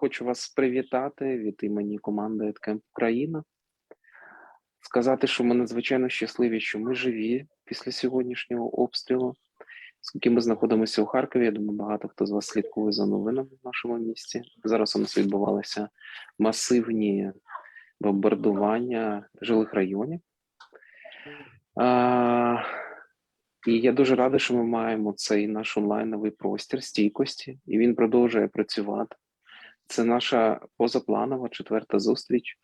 хочу вас привітати від імені команди EdCamp Україна. Сказати, що ми надзвичайно щасливі, що ми живі після сьогоднішнього обстрілу. Оскільки ми знаходимося у Харкові, я думаю, багато хто з вас слідкує за новинами в нашому місті. Зараз у нас відбувалися масивні бомбардування жилих районів. І я дуже радий, що ми маємо цей наш онлайновий простір стійкості, і він продовжує працювати. Це наша позапланова четверта зустріч.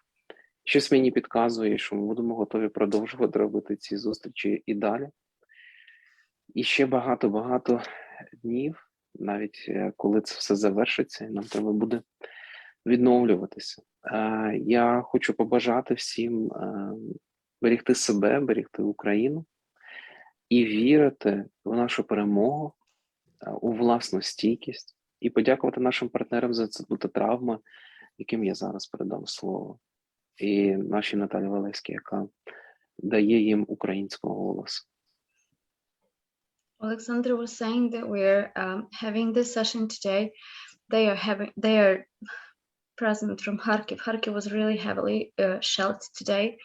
Щось мені підказує, що ми будемо готові продовжувати робити ці зустрічі і далі. І ще багато-багато днів, навіть коли це все завершиться, і нам треба буде відновлюватися. Я хочу побажати всім берегти себе, берегти Україну і вірити в нашу перемогу, у власну стійкість, і подякувати нашим партнерам за цю травму, яким я зараз передам слово. І нашій Наталі Валеській, яка дає їм українського голосу. Alexander was saying that we're having this session today. They are present from Kharkiv. Kharkiv was really heavily shelled today.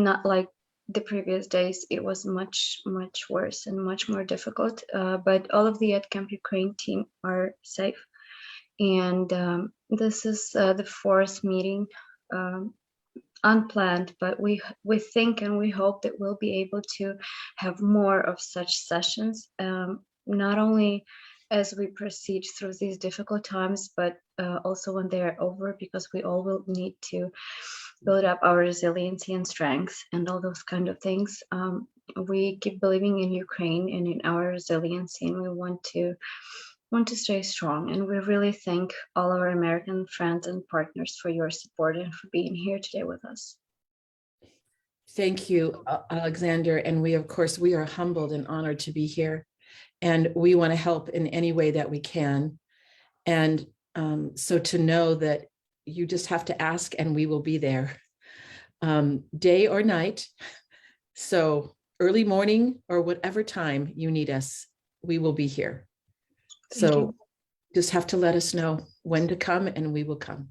Not like the previous days. It was much worse and much more difficult. But all of the EdCamp Ukraine team are safe. And this is the fourth meeting, unplanned, but we think and we hope that we'll be able to have more of such sessions, not only as we proceed through these difficult times, but also when they are over, because we all will need to build up our resiliency and strength and all those kind of things. We keep believing in Ukraine and in our resiliency, and we want to stay strong. And we really thank all our American friends and partners for your support and for being here today with us. Thank you, Alexander. And we are humbled and honored to be here. And we want to help in any way that we can. And so to know that you just have to ask and we will be there, day or night. So early morning or whatever time you need us, we will be here. So just have to let us know when to come and we will come.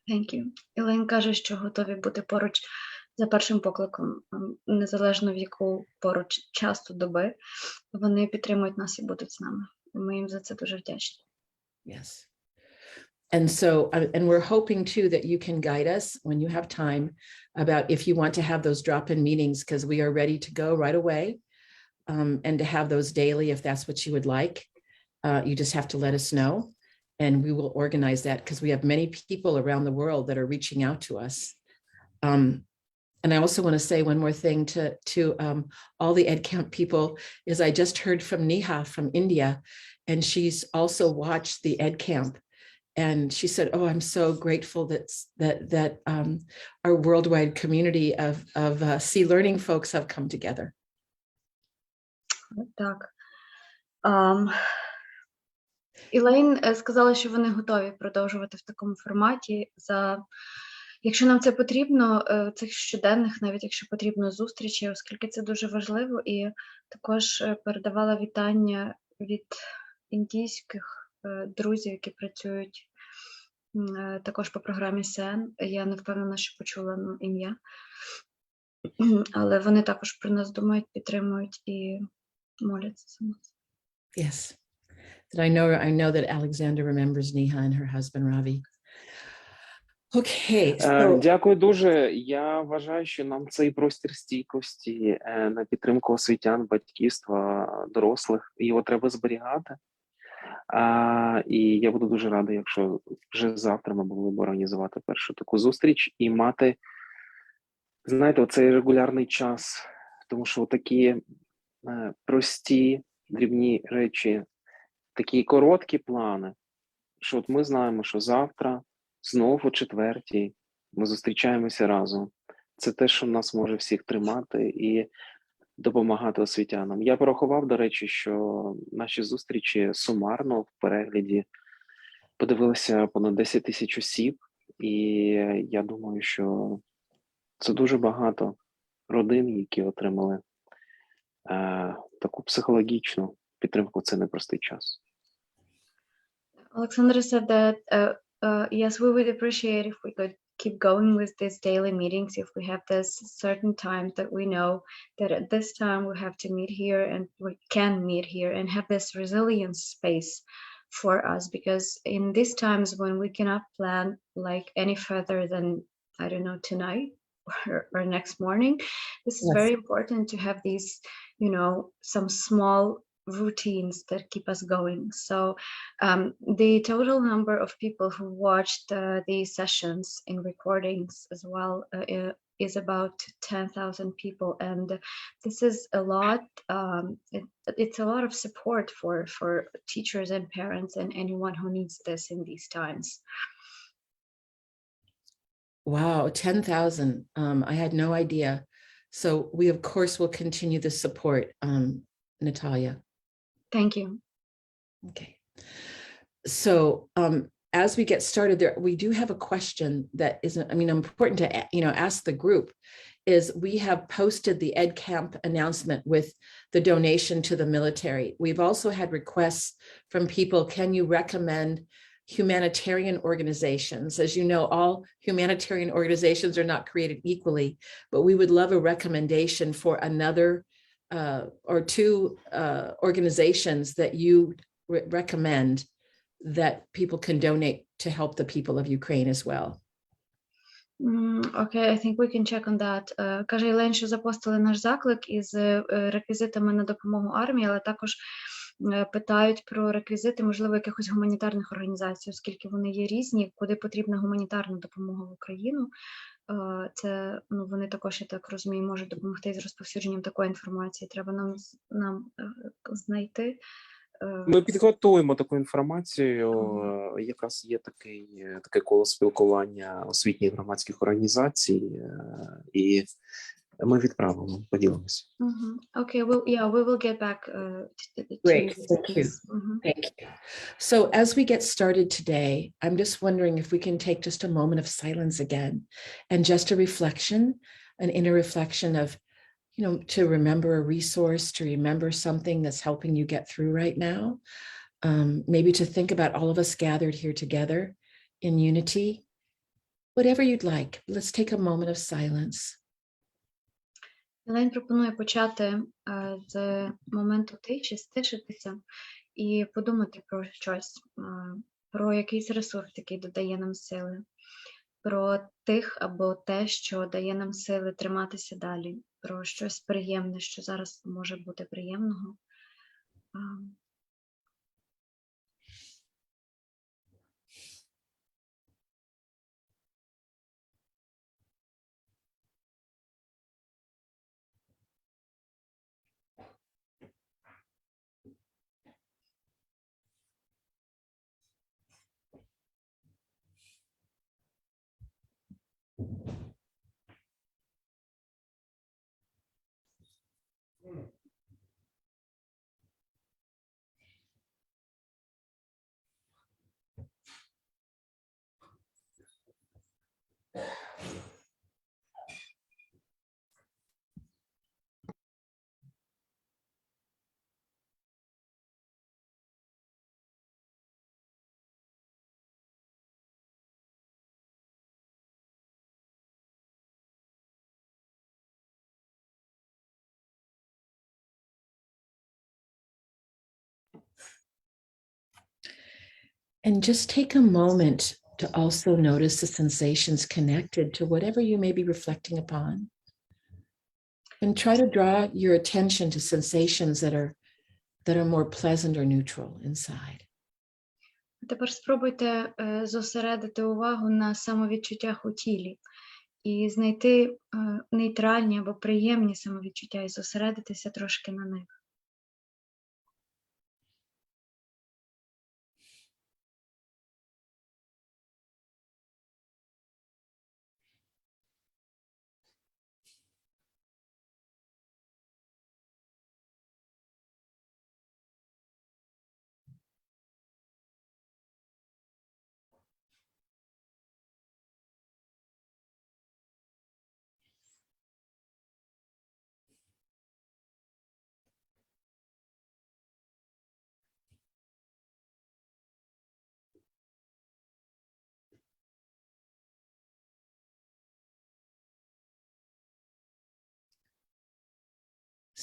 Thank you. Elaine каже, що готові бути поруч за першим покликом, незалежно в яку поруч часто доби, вони підтримують нас і будуть з нами. Ми їм за це дуже вдячні. Yes. And so, and we're hoping too that you can guide us when you have time about if you want to have those drop-in meetings, because we are ready to go right away, and to have those daily if that's what you would like. You just have to let us know, and we will organize that, because we have many people around the world that are reaching out to us. And I also want to say one more thing to all the EdCamp people is I just heard from Neha from India, and she's also watched the EdCamp, and she said, "Oh, I'm so grateful that our worldwide community of C-learning folks have come together." Так. Elaine сказала, що вони готові продовжувати в такому форматі. Якщо нам це потрібно, цих щоденних, навіть якщо потрібно, зустрічі, оскільки це дуже важливо, і також передавала вітання від індійських друзів, які працюють також по програмі СЕН. Я не впевнена, що почула ім'я, але вони також про нас думають, підтримують і моляться за нас. Yes. I know that Alexander remembers Neha and her husband Ravi. Okay. Дякую дуже. Я вважаю, що нам цей простір стійкості на підтримку освітян, батьківства, дорослих, його треба зберігати. І я буду дуже радий, якщо вже завтра ми могли б організувати першу таку зустріч і мати, знаєте, оцей регулярний час, тому що такі прості, дрібні речі, такі короткі плани, що от ми знаємо, що завтра знову о четвертій ми зустрічаємося разом. Це те, що нас може всіх тримати і допомагати освітянам. Я порахував, до речі, що наші зустрічі сумарно в перегляді подивилися понад 10 тисяч осіб, і я думаю, що це дуже багато родин, які отримали таку психологічну підтримку в цей непростий час. Alexandra said that yes, we would appreciate if we could keep going with these daily meetings, if we have this certain time that we know that at this time we have to meet here and we can meet here and have this resilience space for us, because in these times when we cannot plan like any further than, I don't know, tonight or next morning, this is very important to have these, you know, some small routines that keep us going. So the total number of people who watched these sessions in recordings as well is about 10,000 people, and this is a lot. It's a lot of support for teachers and parents and anyone who needs this in these times. Wow, 10,000. I had no idea. So we, of course, will continue the support, Natalia. Thank you. Okay. So as we get started there, we do have a question that is, I mean, important to, you know, ask the group is we have posted the Ed Camp announcement with the donation to the military. We've also had requests from people, can you recommend humanitarian organizations? As you know, all humanitarian organizations are not created equally, but we would love a recommendation for another or two organizations that you recommend that people can donate to help the people of Ukraine as well. Okay, I think we can check on that. Каже Єлен, що запостили наш заклик із реквізитами на допомогу армії, але також питають про реквізити, можливо, якихось гуманітарних організацій, оскільки вони є різні, куди потрібна гуманітарна допомога в Україну. Це, ну, вони також, я так розумію, можуть допомогти з розповсюдженням такої інформації. Треба нам знайти. Ми підготуємо таку інформацію. Якраз є таке коло спілкування освітніх громадських організацій, і ми відправимо, поділимося. Okay, well, yeah, we will get back Great, to thank you. Thank you. So as we get started today, I'm just wondering if we can take just a moment of silence again and just a reflection, an inner reflection of, you know, to remember a resource, to remember something that's helping you get through right now. Maybe to think about all of us gathered here together in unity, whatever you'd like. Let's take a moment of silence. Єлен пропонує почати з моменту тиші, стишитися і подумати про щось, про якийсь ресурс, який додає нам сили, про тих або те, що дає нам сили триматися далі, про щось приємне, що зараз може бути приємного. And just take a moment to also notice the sensations connected to whatever you may be reflecting upon. And try to draw your attention to sensations that are more pleasant or neutral inside. Тепер спробуйте зосередити увагу на самовідчуттях у тілі і знайти нейтральні або приємні самовідчуття і зосередитися трошки на них.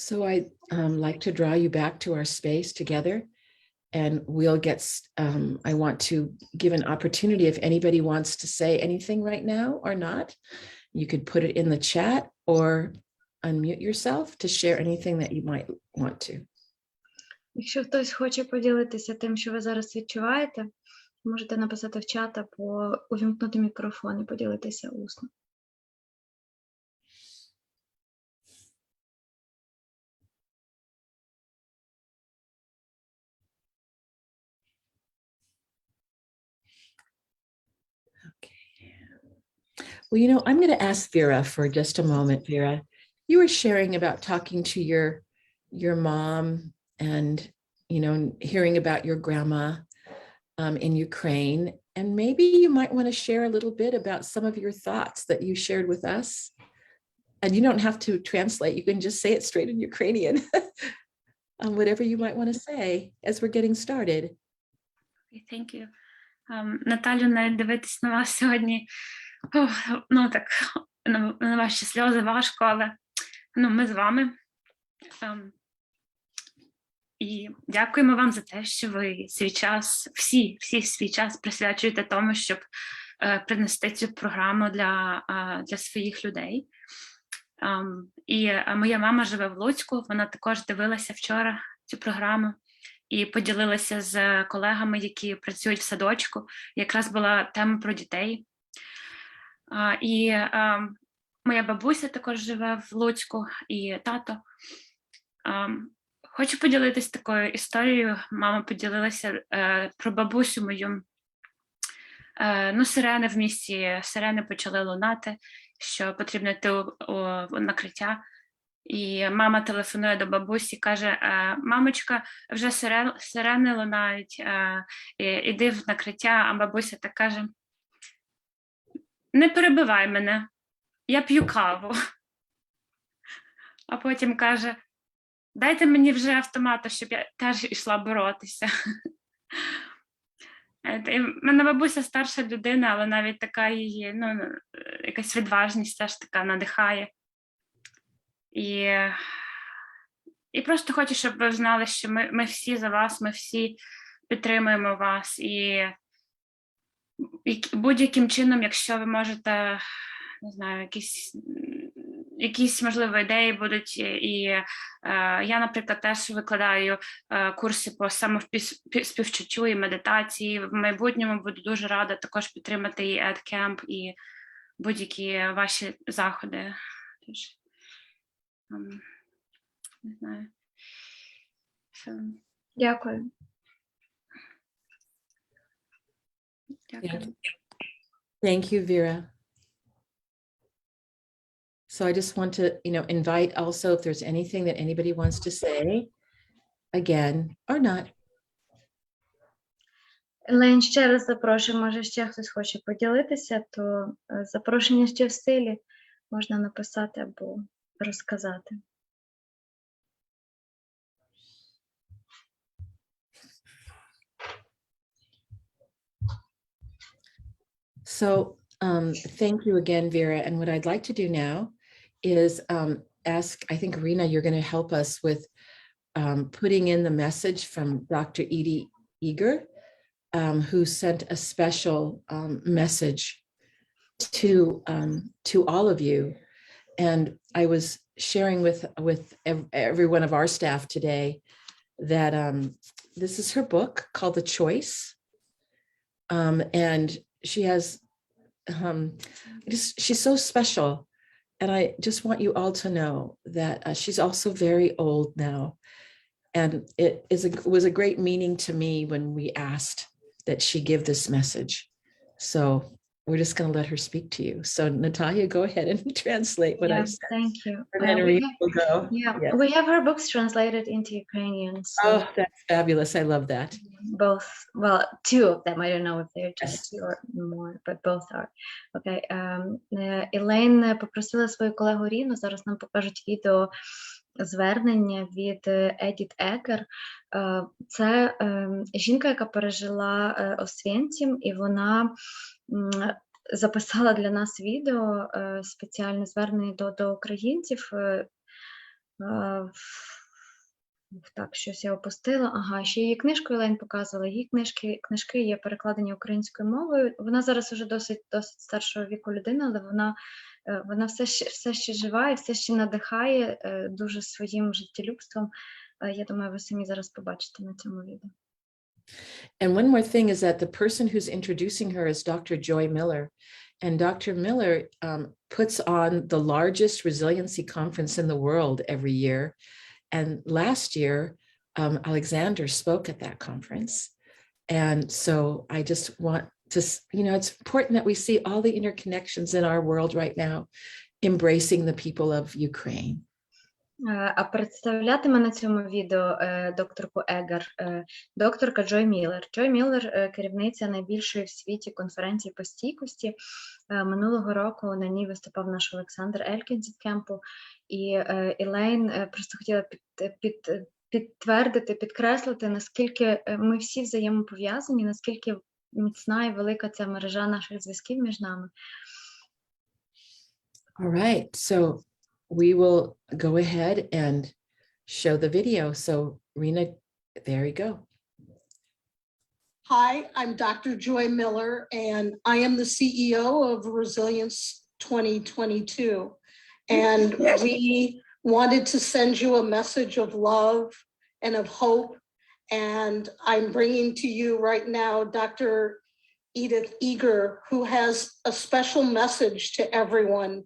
So I'd like to draw you back to our space together, and we'll get, I want to give an opportunity if anybody wants to say anything right now or not. You could put it in the chat or unmute yourself to share anything that you might want to. Якщо хтось хоче поділитися тим, що ви зараз відчуваєте, можете написати в чат або увімкнути мікрофон і поділитися усно. Well, you know, I'm going to ask Vera for just a moment. Vera, you were sharing about talking to your mom and, you know, hearing about your grandma in Ukraine. And maybe you might want to share a little bit about some of your thoughts that you shared with us. And you don't have to translate. You can just say it straight in Ukrainian. Whatever you might want to say as we're getting started. Okay, thank you. Наталю, навіть дивитись на вас сьогодні, ну так, на ваші сльози важко, але ми з вами. І дякуємо вам за те, що ви свій час, всі свій час присвячуєте тому, щоб принести цю програму для своїх людей. І моя мама живе в Луцьку, вона також дивилася вчора цю програму і поділилася з колегами, які працюють в садочку. Якраз була тема про дітей. І моя бабуся також живе в Луцьку, і тато. Хочу поділитися такою історією. Мама поділилася про бабусю мою. Сирени в місті, сирени почали лунати, що потрібно йти у накриття. І мама телефонує до бабусі, каже: мамочка, вже сирени лунають, іди в накриття. А бабуся так каже: не перебивай мене, я п'ю каву. А потім каже: дайте мені вже автомата, щоб я теж йшла боротися. В мене бабуся старша людина, але навіть така її, якась відважність теж така надихає. І просто хочу, щоб ви знали, що ми всі за вас, ми всі підтримуємо вас. І будь-яким чином, якщо ви можете, не знаю, якісь можливо ідеї будуть. І я, наприклад, теж викладаю курси по самоспівчуттю і медитації. В майбутньому буду дуже рада також підтримати і EdCamp, і будь-які ваші заходи. Тож, не знаю. Дякую. Дякую. Thank you, Vera. So I just want to, invite also if there's anything that anybody wants to say, again, or not. Лень, ще раз запрошую, може ще хтось хоче поділитися, то запрошення ще в стилі можна написати або розказати. So thank you again, Vera. And what I'd like to do now is ask, I think, Rena, you're going to help us with putting in the message from Dr. Edie Eager, who sent a special message to all of you. And I was sharing with every one of our staff today that this is her book called The Choice. And she has, she's so special. And I just want you all to know that she's also very old now. And it was a great meaning to me when we asked that she give this message. So we're just going to let her speak to you. So Natalia, go ahead and translate what I said. Thank you. And then Rena will go. Yeah, we have her books translated into Ukrainian. So oh, that's fabulous. I love that. Both, well, two of them. I don't know if they're just two or more, but both are. Okay. Елейн попросила свою колегу Ріну, зараз нам покажуть відео звернення від Едіт Екер. Це жінка, яка пережила Освєнцім, і вона записала для нас відео, спеціальне звернення до українців. Так, щось я опустила. Ага, ще її книжку Елейн показувала. Її книжки є перекладені українською мовою. Вона зараз уже досить старшого віку людина, але вона все ще жива і все ще надихає дуже своїм життєлюбством. Я думаю, ви самі зараз побачите на цьому відео. And one more thing is that the person who's introducing her is Dr. Joy Miller. And Dr. Miller puts on the largest resiliency conference in the world every year. And last year, Alexander spoke at that conference. And so I just want to, it's important that we see all the interconnections in our world right now, embracing the people of Ukraine. А представлятиме на цьому відео докторку Егар, докторка Джой Міллер. Джой Міллер – керівниця найбільшої в світі конференції по стійкості. Минулого року на ній виступав наш Олександр Елькін з кемпу. І Елейн просто хотіла підтвердити, підкреслити, наскільки ми всі взаємопов'язані, наскільки міцна і велика ця мережа наших зв'язків між нами. All right, so we will go ahead and show the video. So Rena, there you go. Hi, I'm Dr. Joy Miller, and I am the CEO of Resilience 2022. And we wanted to send you a message of love and of hope. And I'm bringing to you right now Dr. Edith Eger, who has a special message to everyone.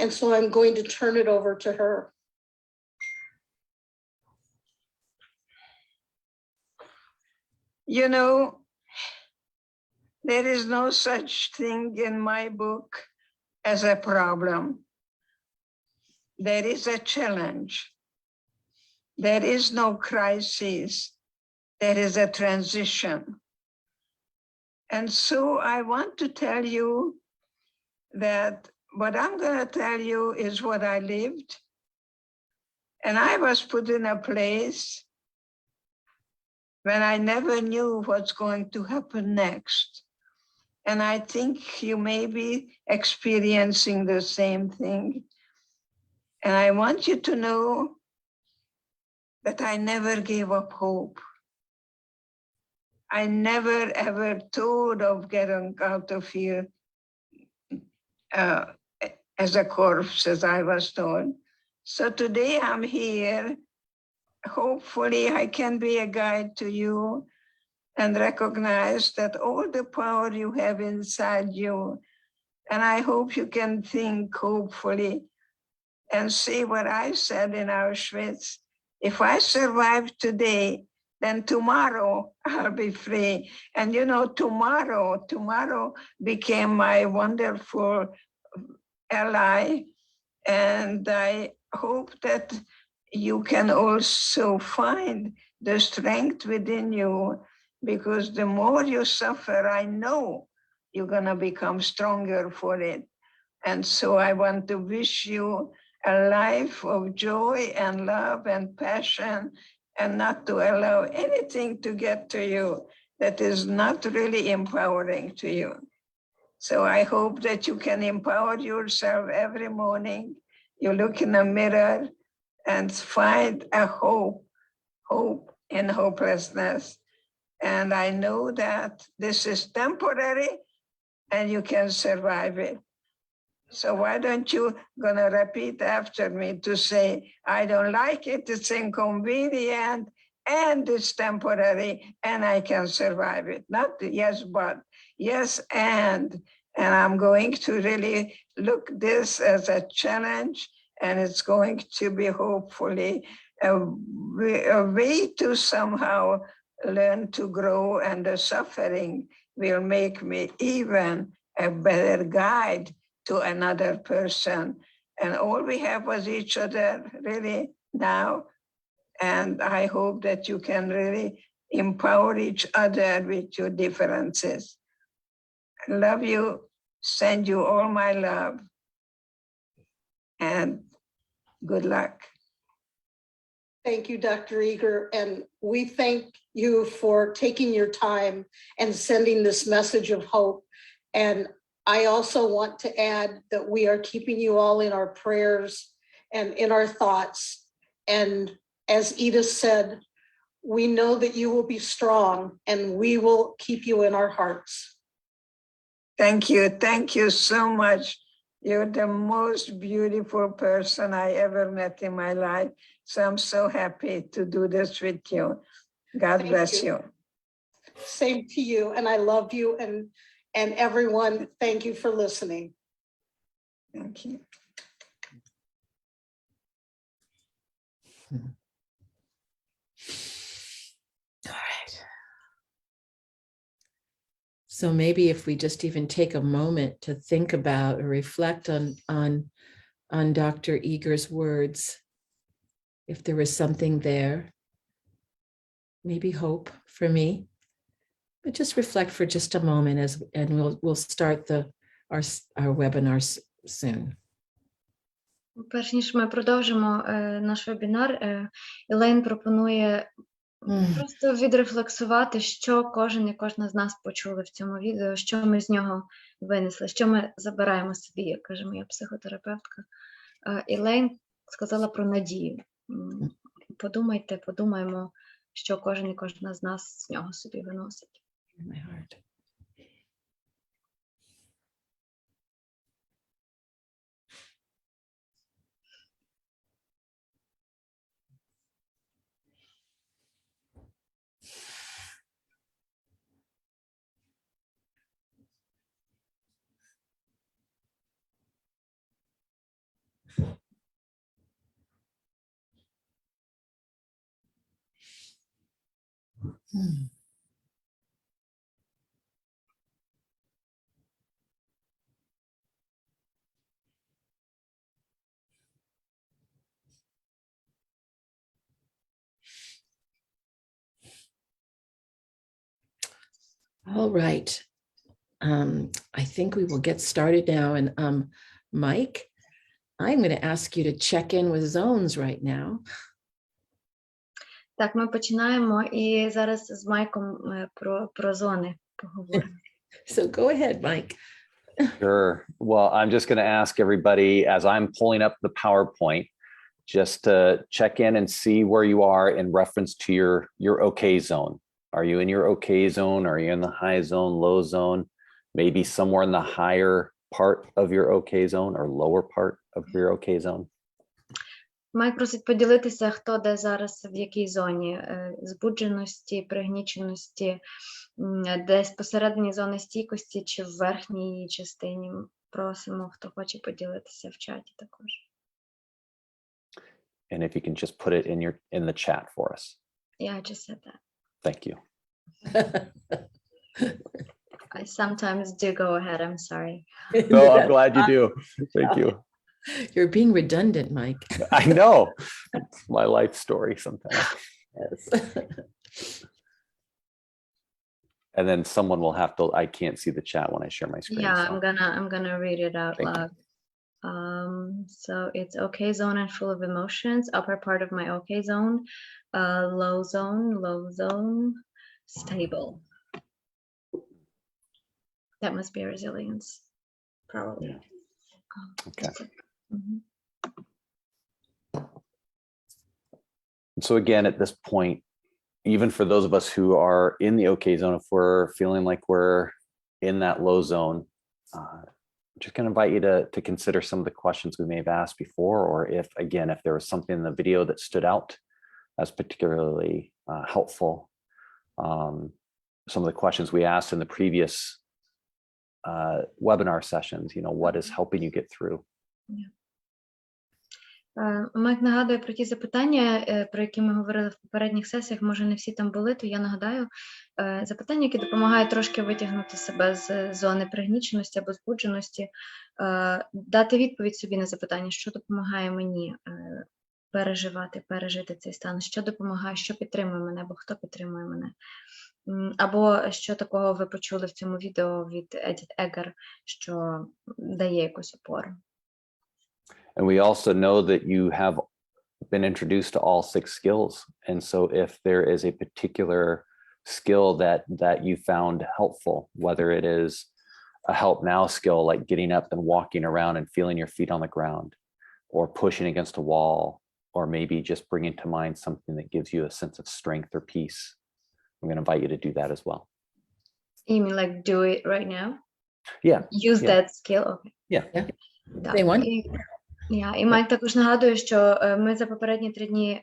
And so I'm going to turn it over to her. You know, there is no such thing in my book as a problem. There is a challenge. There is no crisis. There is a transition. And so I want to tell you that what I'm going to tell you is what I lived. And I was put in a place when I never knew what's going to happen next. And I think you may be experiencing the same thing. And I want you to know that I never gave up hope. I never ever thought of getting out of here as a corpse, as I was told. So today I'm here. Hopefully I can be a guide to you and recognize that all the power you have inside you, and I hope you can think hopefully and see what I said in Auschwitz. If I survive today, then tomorrow I'll be free. And you know, tomorrow became my wonderful ally. And I hope that you can also find the strength within you, because the more you suffer, I know you're gonna become stronger for it. And so I want to wish you a life of joy and love and passion, and not to allow anything to get to you that is not really empowering to you. So I hope that you can empower yourself every morning. You look in a mirror and find a hope in hopelessness. And I know that this is temporary and you can survive it. So why don't you gonna repeat after me to say, I don't like it, it's inconvenient, and it's temporary, and I can survive it. Not yes, but yes, and I'm going to really look this as a challenge, and it's going to be hopefully a way to somehow learn to grow, and the suffering will make me even a better guide to another person. And all we have was each other really now. And I hope that you can really empower each other with your differences. I love you, send you all my love, and good luck. Thank you, Dr. Eger. And we thank you for taking your time and sending this message of hope. And I also want to add that we are keeping you all in our prayers and in our thoughts. And as Edith said, we know that you will be strong and we will keep you in our hearts. Thank you. Thank you so much. You're the most beautiful person I ever met in my life. So I'm so happy to do this with you. God Thank bless you. you. Same to you, and I love you, and everyone, thank you for listening. Thank you. All right. So maybe if we just even take a moment to think about or reflect on Dr. Eager's words, if there was something there, maybe hope for me, but just reflect for just a moment and we'll start our webinar soon. Перш ніж ми продовжимо наш вебінар, Елейн пропонує просто відрефлексувати, що кожен і кожна з нас почули в цьому відео, що ми з нього винесли, що ми забираємо собі, як каже моя психотерапевтка. Елейн сказала про надію. Подумаємо, що кожен і кожна з нас з нього собі виносить. All right. I think we will get started now. And Mike, I'm going to ask you to check in with zones right now. Так, ми починаємо і зараз з Майком про зони поговоримо. So go ahead, Mike. Sure. Well, I'm just going to ask everybody, as I'm pulling up the PowerPoint, just to check in and see where you are in reference to your okay zone. Are you in your okay zone? Are you in the high zone, low zone? Maybe somewhere in the higher part of your okay zone or lower part of your okay zone? Майк просить поділитися, хто де зараз, в якій зоні збудженості, пригніченості, десь посередині зони стійкості чи в верхній її частині. Просимо, хто хоче поділитися в чаті також. And if you can just put it in the chat for us. Yeah, I just said that. Thank you. I sometimes do go ahead, I'm sorry. No, I'm glad you do. Thank you. You're being redundant, Mike. I know. It's my life story sometimes. Yes. And then someone will have to, I can't see the chat when I share my screen. Yeah, so. I'm gonna read it out Thank loud. So it's okay zone and full of emotions, upper part of my okay zone, low zone, stable. That must be a resilience, probably. Yeah. Okay. Mm-hmm. So again, at this point, even for those of us who are in the okay zone, if we're feeling like we're in that low zone, I'm just going to invite you to consider some of the questions we may have asked before, or if there was something in the video that stood out as particularly helpful. Some of the questions we asked in the previous webinar sessions, what is helping you get through? Yeah. Майк нагадує про ті запитання, про які ми говорили в попередніх сесіях, може не всі там були, то я нагадаю запитання, які допомагають трошки витягнути себе з зони пригніченості або збудженості, дати відповідь собі на запитання, що допомагає мені пережити цей стан, що допомагає, що підтримує мене, або хто підтримує мене. Або що такого ви почули в цьому відео від Едіт Еггер, що дає якусь опору. And we also know that you have been introduced to all 6 skills. And so if there is a particular skill that you found helpful, whether it is a help now skill, like getting up and walking around and feeling your feet on the ground, or pushing against a wall, or maybe just bringing to mind something that gives you a sense of strength or peace. I'm going to invite you to do that as well. You mean like do it right now? Yeah. Use Yeah. that skill? Okay. Yeah. Так. They want- І Майк також нагадує, що ми за попередні 3 дні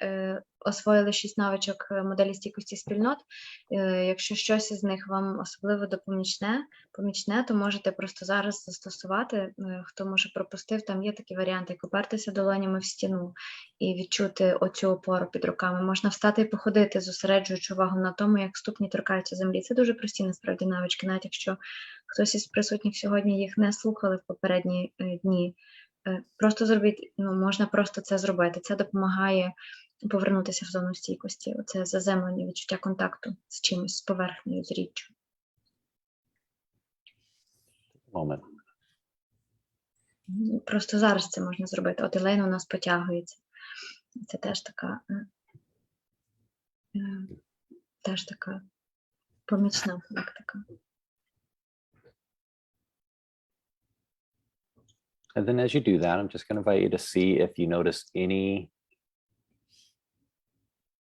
освоїли 6 навичок моделі стійкості спільнот. Якщо щось із них вам особливо помічне, то можете просто зараз застосувати. Хто може пропустив, там є такі варіанти, як опертися долонями в стіну і відчути оцю опору під руками. Можна встати і походити, зосереджуючи увагу на тому, як ступні торкаються землі. Це дуже прості, насправді, навички, навіть якщо хтось із присутніх сьогодні їх не слухали в попередні дні. Просто зробіть, можна просто це зробити. Це допомагає повернутися в зону стійкості. Оце заземлення, відчуття контакту з чимось, з поверхнею, з річчю. Moment. Просто зараз це можна зробити. От Елейна у нас потягується. Це теж така помічна практика. And then as you do that, I'm just going to invite you to see if you notice any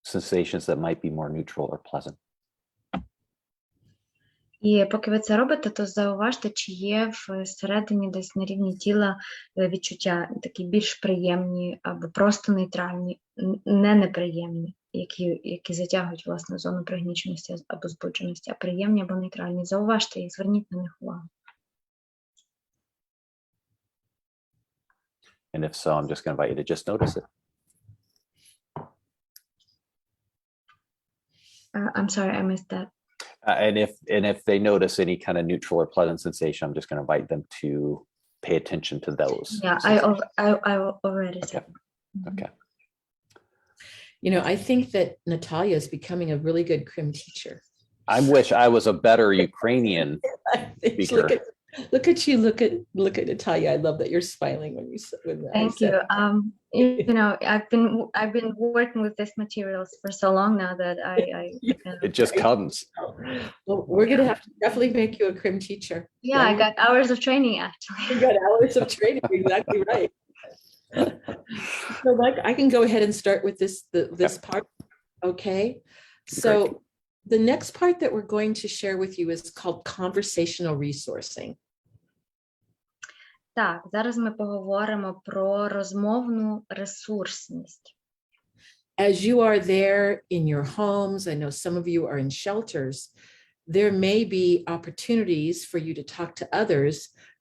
sensations that might be more neutral or pleasant. І поки ви це робите, то зауважте, чи є всередині десь на рівні тіла відчуття такі більш приємні або просто нейтральні, не неприємні, які затягують, власне, зону пригніченості або збудженості, а приємні або нейтральні. Зауважте їх, зверніть на них увагу. And if so, I'm just going to invite you to just notice it. I'm sorry, I missed that. And if they notice any kind of neutral or pleasant sensation, I'm just going to invite them to pay attention to those. Yeah, I already said. Okay. You know, I think that Natalia is becoming a really good Krim teacher. I wish I was a better Ukrainian speaker. Look at you. Look at Natalia. I love that you're smiling when you said that. Thank you. You know, I've been working with this materials for so long now that I It just comes. Well, we're gonna have to definitely make you a Krim teacher. Yeah, I got hours of training actually. You got hours of training. Exactly right. So, Mike, I can go ahead and start with this part. Okay. So. Great. The next part that we're going to share with you is called Conversational Resourcing. Так, зараз ми поговоримо про розмовну ресурсність. As you are there in your homes, I know some of you are in shelters, there may be opportunities for you to talk to others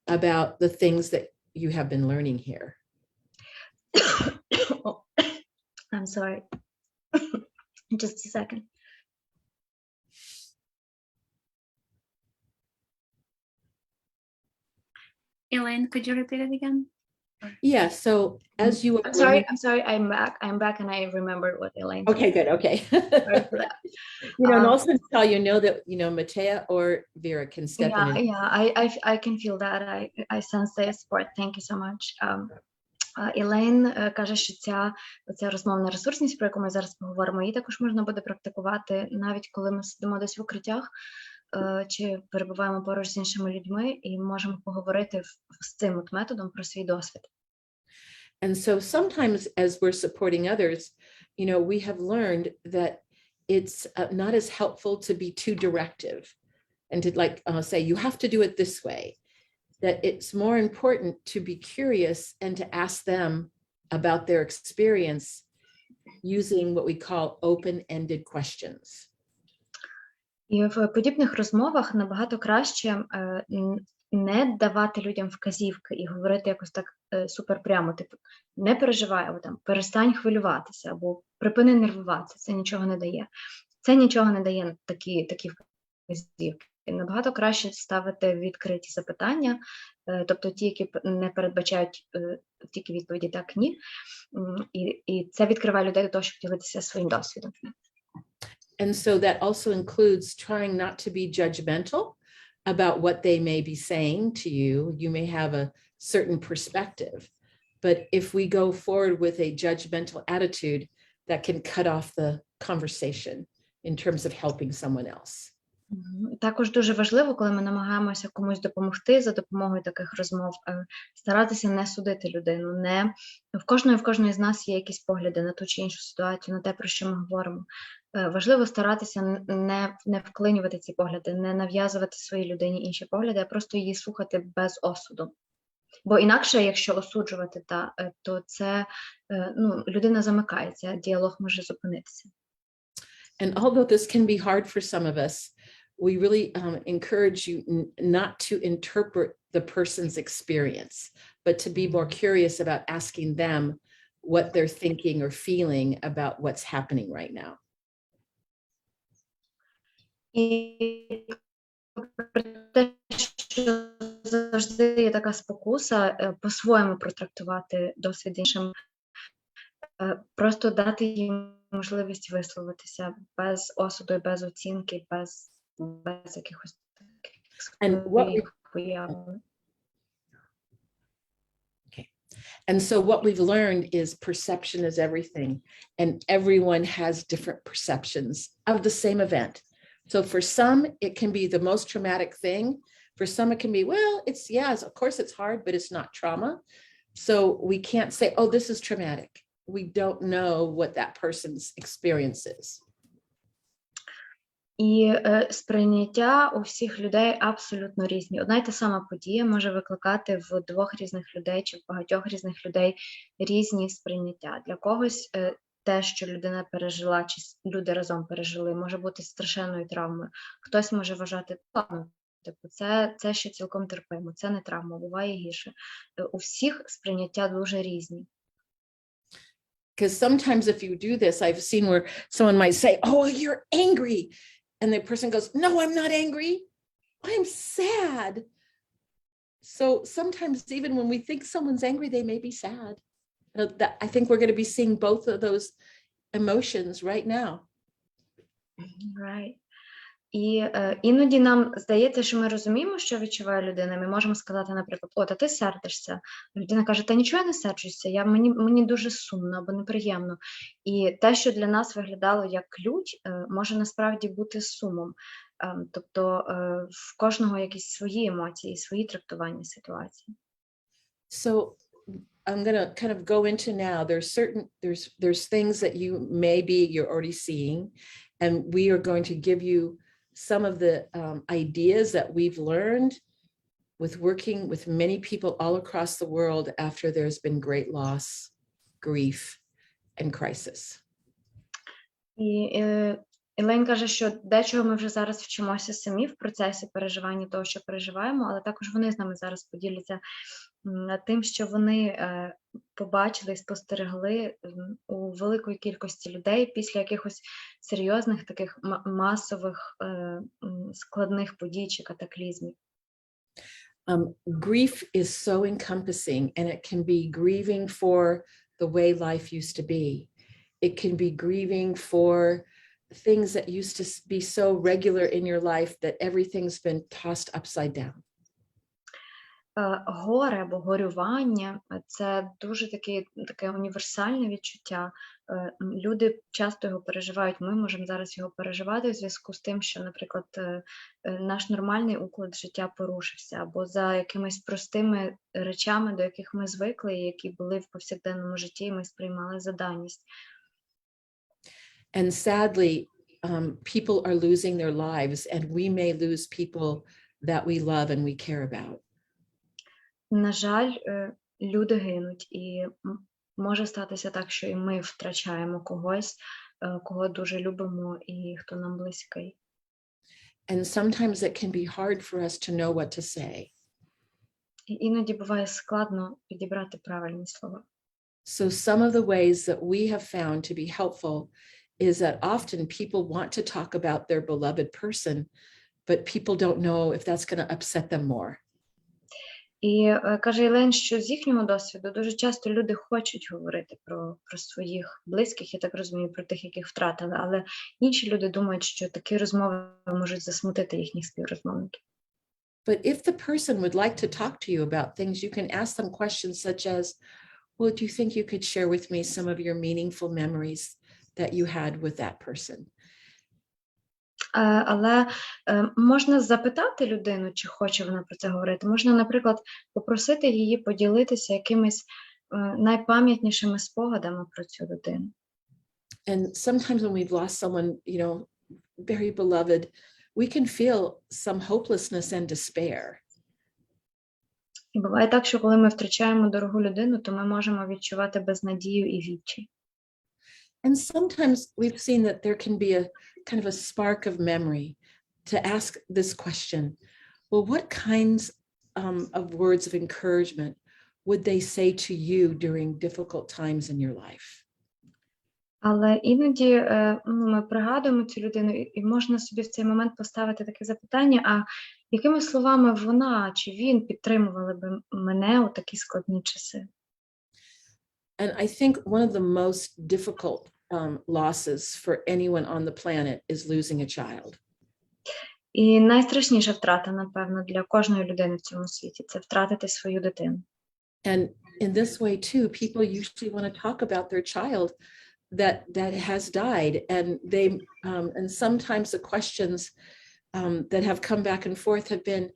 about the things that you have been learning here. Oh, I'm sorry. Just a second. Elaine, could you repeat it again? Yeah, so as you I'm sorry, I'm back and I remembered what Elaine said. Okay, good, okay. Sorry for that. You know, and also tell you know that, you know, Matea or Vera can step in. Yeah, I can feel that. I sense their support. Thank you so much. Елейн каже, що ця розмовна ресурсність, про яку ми зараз поговоримо, її також можна буде практикувати навіть коли ми сидимо десь в укриттях чи перебуваємо поруч з іншими людьми і можемо поговорити з цим от методом про свій досвід. And so sometimes as we're supporting others, you know, we have learned that it's not as helpful to be too directive and to like say, you have to do it this way. That it's more important to be curious and to ask them about their experience using what we call open-ended questions. І в подібних розмовах набагато краще не давати людям вказівки і говорити якось так супер прямо, типу, не переживай, або там перестань хвилюватися, або припини нервуватися, це нічого не дає. Це нічого не дає такі вказівки. Набагато краще ставити відкриті запитання, тобто ті, які не передбачають тільки відповіді так, ні. І це відкриває людей до того, щоб ділитися своїм досвідом. And so that also includes trying not to be judgmental about what they may be saying to you. You may have a certain perspective, but if we go forward with a judgmental attitude, that can cut off the conversation in terms of helping someone else. Також дуже важливо, коли ми намагаємося комусь допомогти за допомогою таких розмов, старатися не судити людину. В кожної з нас є якісь погляди на ту чи іншу ситуацію, на те, про що ми говоримо. Важливо старатися не вклинювати ці погляди, не нав'язувати своїй людині інші погляди, а просто її слухати без осуду. Бо інакше, якщо осуджувати, то це людина замикається, діалог може зупинитися. And although this can be hard for some of us, we really encourage you not to interpret the person's experience, but to be more curious about asking them what they're thinking or feeling about what's happening right now. І те, що завжди є така спокуса по-своєму протрактувати досвід іншим, просто дати їм можливість висловитися без осуду, і без оцінки, без якихось таких появ. And so what we've learned is perception is everything, and everyone has different perceptions of the same event. So for some, it can be the most traumatic thing. For some, it can be, well, of course it's hard, but it's not trauma. So we can't say, oh, this is traumatic. We don't know what that person's experience is. І сприйняття у всіх людей абсолютно різні. Одна й та сама подія може викликати в двох різних людей чи в багатьох різних людей різні сприйняття. Для когось те, що людина пережила, чи люди разом пережили, може бути страшенною травмою. Хтось може вважати, це ще цілком терпимо, це не травма, буває гірше. У всіх сприйняття дуже різні. Because sometimes if you do this, I've seen where someone might say, oh, you're angry. And the person goes, no, I'm not angry. I'm sad. So sometimes even when we think someone's angry, they may be sad. I think we're going to be seeing both of those emotions right now. Right. І іноді нам здається, що ми розуміємо, що відчуває людина. Ми можемо сказати, наприклад, та ти сердишся. Людина каже, та нічого я не серджуся, мені дуже сумно або неприємно. І те, що для нас виглядало як лють, може насправді бути сумом. Тобто в кожного якісь свої емоції, свої трактування ситуації. So I'm going to kind of go into now, there's things that you're already seeing, and we are going to give you some of the ideas that we've learned with working with many people all across the world after there's been great loss, grief, and crisis. І Елейн каже, що дечого ми вже зараз вчимося самі в процесі переживання того, що переживаємо, але також вони з нами зараз поділяться над тим, що вони побачили і спостерегли у великої кількості людей після якихось серйозних таких масових складних подій чи катаклізмів. Grief is so encompassing, and it can be grieving for the way life used to be. It can be grieving for things that used to be so regular in your life that everything's been tossed upside down. Горе або горювання – це дуже таке універсальне відчуття. Люди часто його переживають, ми можемо зараз його переживати в зв'язку з тим, що, наприклад, наш нормальний уклад життя порушився, або за якимись простими речами, до яких ми звикли, які були в повсякденному житті, і ми сприймали за даність. And sadly, people are losing their lives, and we may lose people that we love and we care about. На жаль, люди гинуть, і може статися так, що і ми втрачаємо когось, кого дуже любимо і хто нам близький. And sometimes it can be hard for us to know what to say. І іноді буває складно підібрати правильні слова. So some of the ways that we have found to be helpful is that often people want to talk about their beloved person, but people don't know if that's going to upset them more. І каже Елейн, що з їхнього досвіду дуже часто люди хочуть говорити про своїх близьких, я так розумію, про тих, яких втратили, але інші люди думають, що такі розмови можуть засмутити їхніх співрозмовників. But if the person would like to talk to you about things, you can ask them questions such as, well, do you think you could share with me some of your meaningful memories that you had with that person? Але можна запитати людину, чи хоче вона про це говорити. Можна, наприклад, попросити її поділитися якимись найпам'ятнішими спогадами про цю людину. And sometimes when we've lost someone, you know, very beloved, we can feel some hopelessness and despair. І буває так, що коли ми втрачаємо дорогу людину, то ми можемо відчувати безнадію і відчай. And sometimes we've seen that there can be a kind of a spark of memory to ask this question. Well, what kinds of words of encouragement would they say to you during difficult times in your life? Але іноді ми пригадуємо цю людину, і можна собі в цей момент поставити таке запитання, а якими словами вона чи він підтримували би мене у такі складні часи? And I think one of the most difficult losses for anyone on the planet is losing a child. І найстрашніша втрата, напевно, для кожної людини в цьому світі – це втратити свою дитину. And in this way too, people usually want to talk about their child that has died, and they and sometimes the questions that have come back and forth have been,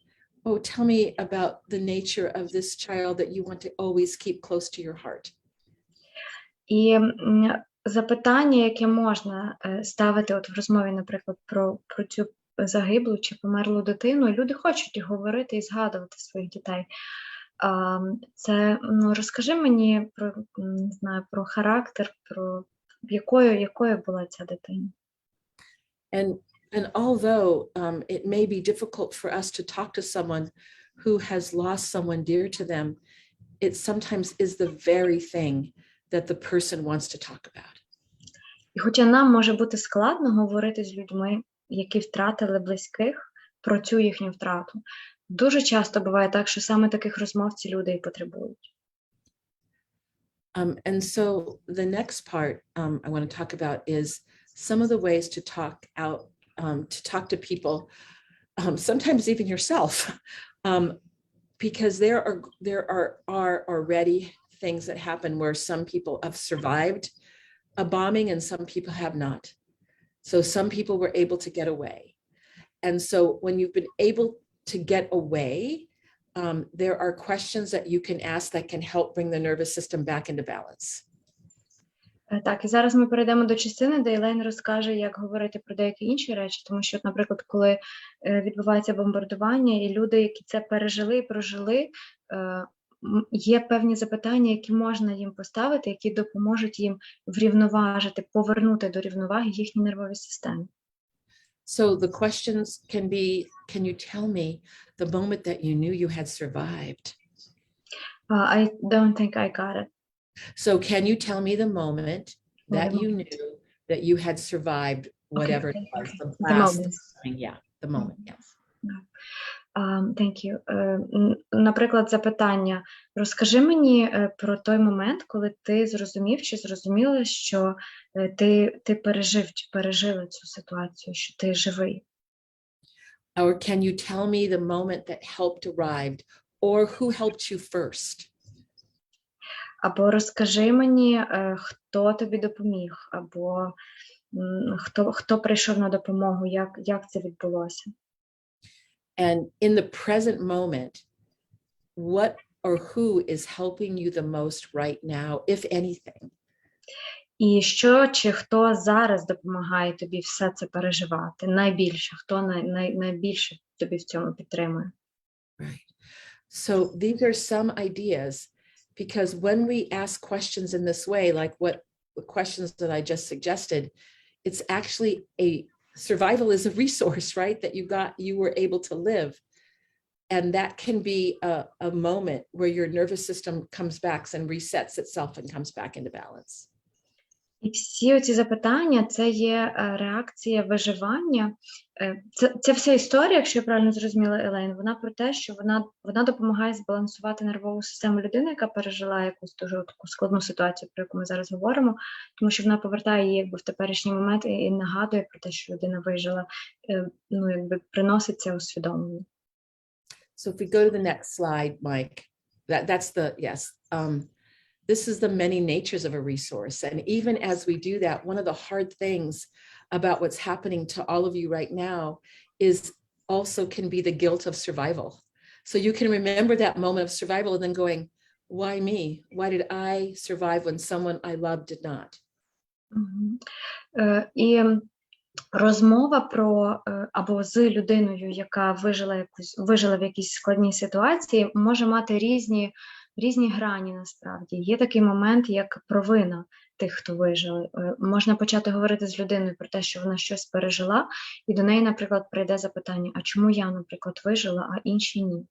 oh, tell me about the nature of this child that you want to always keep close to your heart. І запитання, яке можна ставити от в розмові, наприклад, про цю загиблу чи померлу дитину, люди хочуть говорити і згадувати своїх дітей. Це, розкажи мені про, не знаю, про характер, про якою була ця дитина. And although it may be difficult for us to talk to someone who has lost someone dear to them, it sometimes is the very thing that the person wants to talk about. І хоча нам може бути складно говорити з людьми, які втратили близьких, про цю їхню втрату, дуже часто буває так, що саме таких розмов ці люди і потребують. And so the next part I want to talk about is some of the ways to talk to people, sometimes even yourself, because there are already things that happen where some people have survived a bombing and some people have not. So some people were able to get away. And so when you've been able to get away, there are questions that you can ask that can help bring the nervous system back into balance. Так, і зараз ми перейдемо до частини, де Елейн розкаже, як говорити про деякі інші речі, тому що, наприклад, коли відбувається бомбардування, і люди, які це пережили і прожили, є певні запитання, які можна їм поставити, які допоможуть їм врівноважити, повернути до рівноваги їхні нервові системи. So the questions can be, can you tell me the moment that you knew you had survived? I don't think I got it. So can you tell me the moment that you knew that you had survived whatever it was, the moment. Yeah, the moment, yes. Thank you. Наприклад, запитання. Розкажи мені про той момент, коли ти зрозумів чи зрозуміла, що ти пережив чи пережила цю ситуацію, що ти живий. Or can you tell me the moment that helped arrived, or who helped you first? Або розкажи мені, хто тобі допоміг, або хто прийшов на допомогу, як це відбулося. And in the present moment, what or who is helping you the most right now, if anything? І що чи хто зараз допомагає тобі все це переживати? Найбільше, хто найбільше тобі в цьому підтримує? Right. So these are some ideas, because when we ask questions in this way, like what the questions that I just suggested, it's actually survival is a resource, right? That you were able to live. And that can be a moment where your nervous system comes back and resets itself and comes back into balance. І всі ці запитання – це є реакція виживання. Це вся історія, якщо я правильно зрозуміла, Елейн, вона про те, що вона допомагає збалансувати нервову систему людини, яка пережила якусь дуже таку складну ситуацію, про яку ми зараз говоримо, тому що вона повертає її якби в теперішній момент і нагадує про те, що людина вижила, якби приносить це усвідомлення. So if we go to the next slide, Mike, that's the, yes. This is the many natures of a resource. And even as we do that, one of the hard things about what's happening to all of you right now is also can be the guilt of survival. So you can remember that moment of survival and then going, why me? Why did I survive when someone I loved did not? І розмова про або з людиною, яка вижила в якійсь складній ситуації, може мати різні грані насправді. Є такий момент, як провина тих, хто вижили. Можна почати говорити з людиною про те, що вона щось пережила, і до неї, наприклад, прийде запитання, а чому я, наприклад, вижила, а інші ні?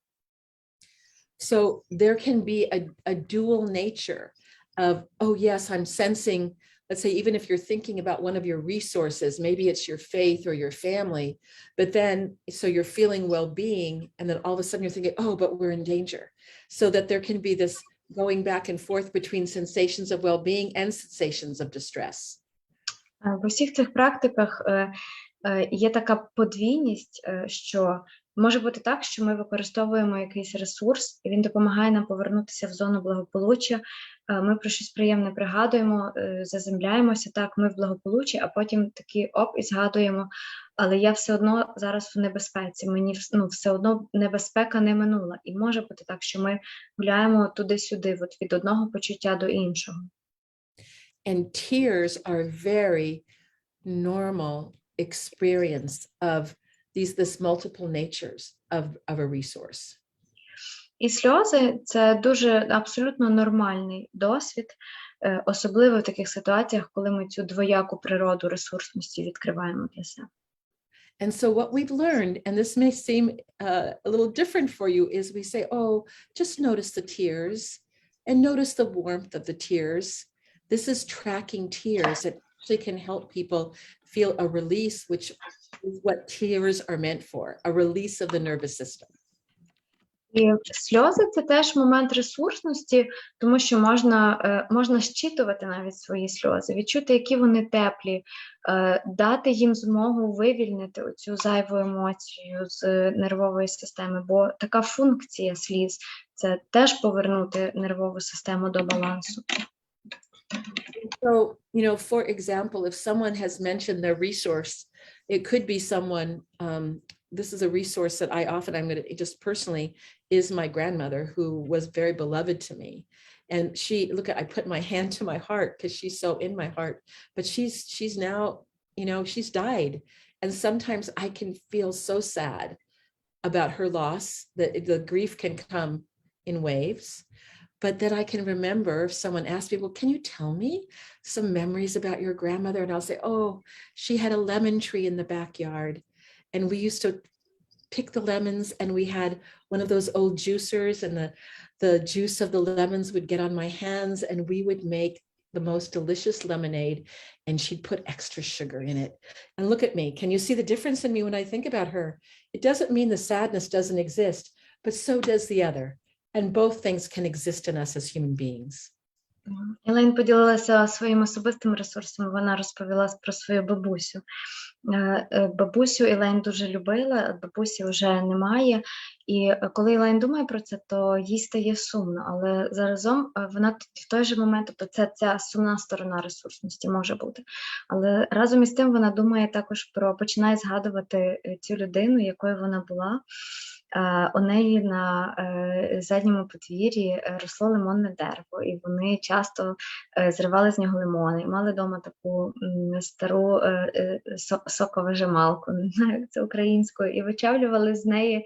So there can be a dual nature of, oh yes, I'm sensing, let's say, even if you're thinking about one of your resources, maybe it's your faith or your family, but then, so you're feeling well-being, and then all of a sudden you're thinking, oh, but we're in danger. So that there can be this going back and forth between sensations of well-being and sensations of distress. В усіх цих практиках є така подвійність, що може бути так, що ми використовуємо якийсь ресурс, і він допомагає нам повернутися в зону благополуччя. Ми про щось приємне пригадуємо, заземляємося, так, ми в благополуччі, а потім такі оп, і згадуємо, але я все одно зараз в небезпеці, мені все одно небезпека не минула. І може бути так, що ми гуляємо туди-сюди, от від одного почуття до іншого. And tears are very normal experience of this multiple natures of a resource. І сльози – це дуже абсолютно нормальний досвід, особливо в таких ситуаціях, коли ми цю двояку природу ресурсності відкриваємо для себе. And so what we've learned, and this may seem a little different for you, is we say, oh, just notice the tears and notice the warmth of the tears. This is tracking tears. It actually can help people feel a release, which is what tears are meant for, a release of the nervous system. І сльози – це теж момент ресурсності, тому що можна щитувати навіть свої сльози, відчути, які вони теплі, дати їм змогу вивільнити оцю зайву емоцію з нервової системи, бо така функція сліз – це теж повернути нервову систему до балансу. So, for example, if someone has mentioned their resource, it could be someone, this is a resource that I'm going to just personally, is my grandmother, who was very beloved to me. And I put my hand to my heart because she's so in my heart, but she's now, she's died. And sometimes I can feel so sad about her loss that the grief can come in waves. But then I can remember if someone asked me, well, can you tell me some memories about your grandmother? And I'll say, oh, she had a lemon tree in the backyard. And we used to pick the lemons, and we had one of those old juicers, and the juice of the lemons would get on my hands, and we would make the most delicious lemonade, and she'd put extra sugar in it. And look at me. Can you see the difference in me when I think about her? It doesn't mean the sadness doesn't exist, but so does the other. And both things can exist in us as human beings. Елейн поділилася своїм особистим ресурсом, вона розповіла про свою бабусю. Бабусю Елейн дуже любила, бабусі вже немає, і коли Елейн думає про це, то їй стає сумно, але заразом вона в той же момент, тобто це ця сумна сторона ресурсності може бути, але разом із тим вона думає також починає згадувати цю людину, якою вона була. У неї на задньому подвір'ї росло лимонне дерево, і вони часто зривали з нього лимони. Мали вдома таку стару соковижималку, не знаю, як це українською, і вичавлювали з неї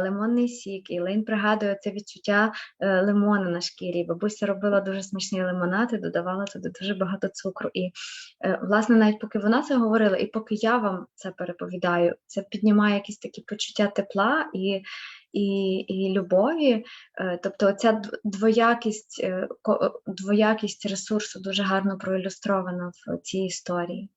лимонний сік. І Лейн пригадує це відчуття лимона на шкірі. Бабуся робила дуже смачні лимонади, додавала туди дуже багато цукру. І, власне, навіть поки вона це говорила, і поки я вам це переповідаю, це піднімає якісь такі почуття тепла і любові, тобто оця двоякість ресурсу дуже гарно проілюстрована в цій історії.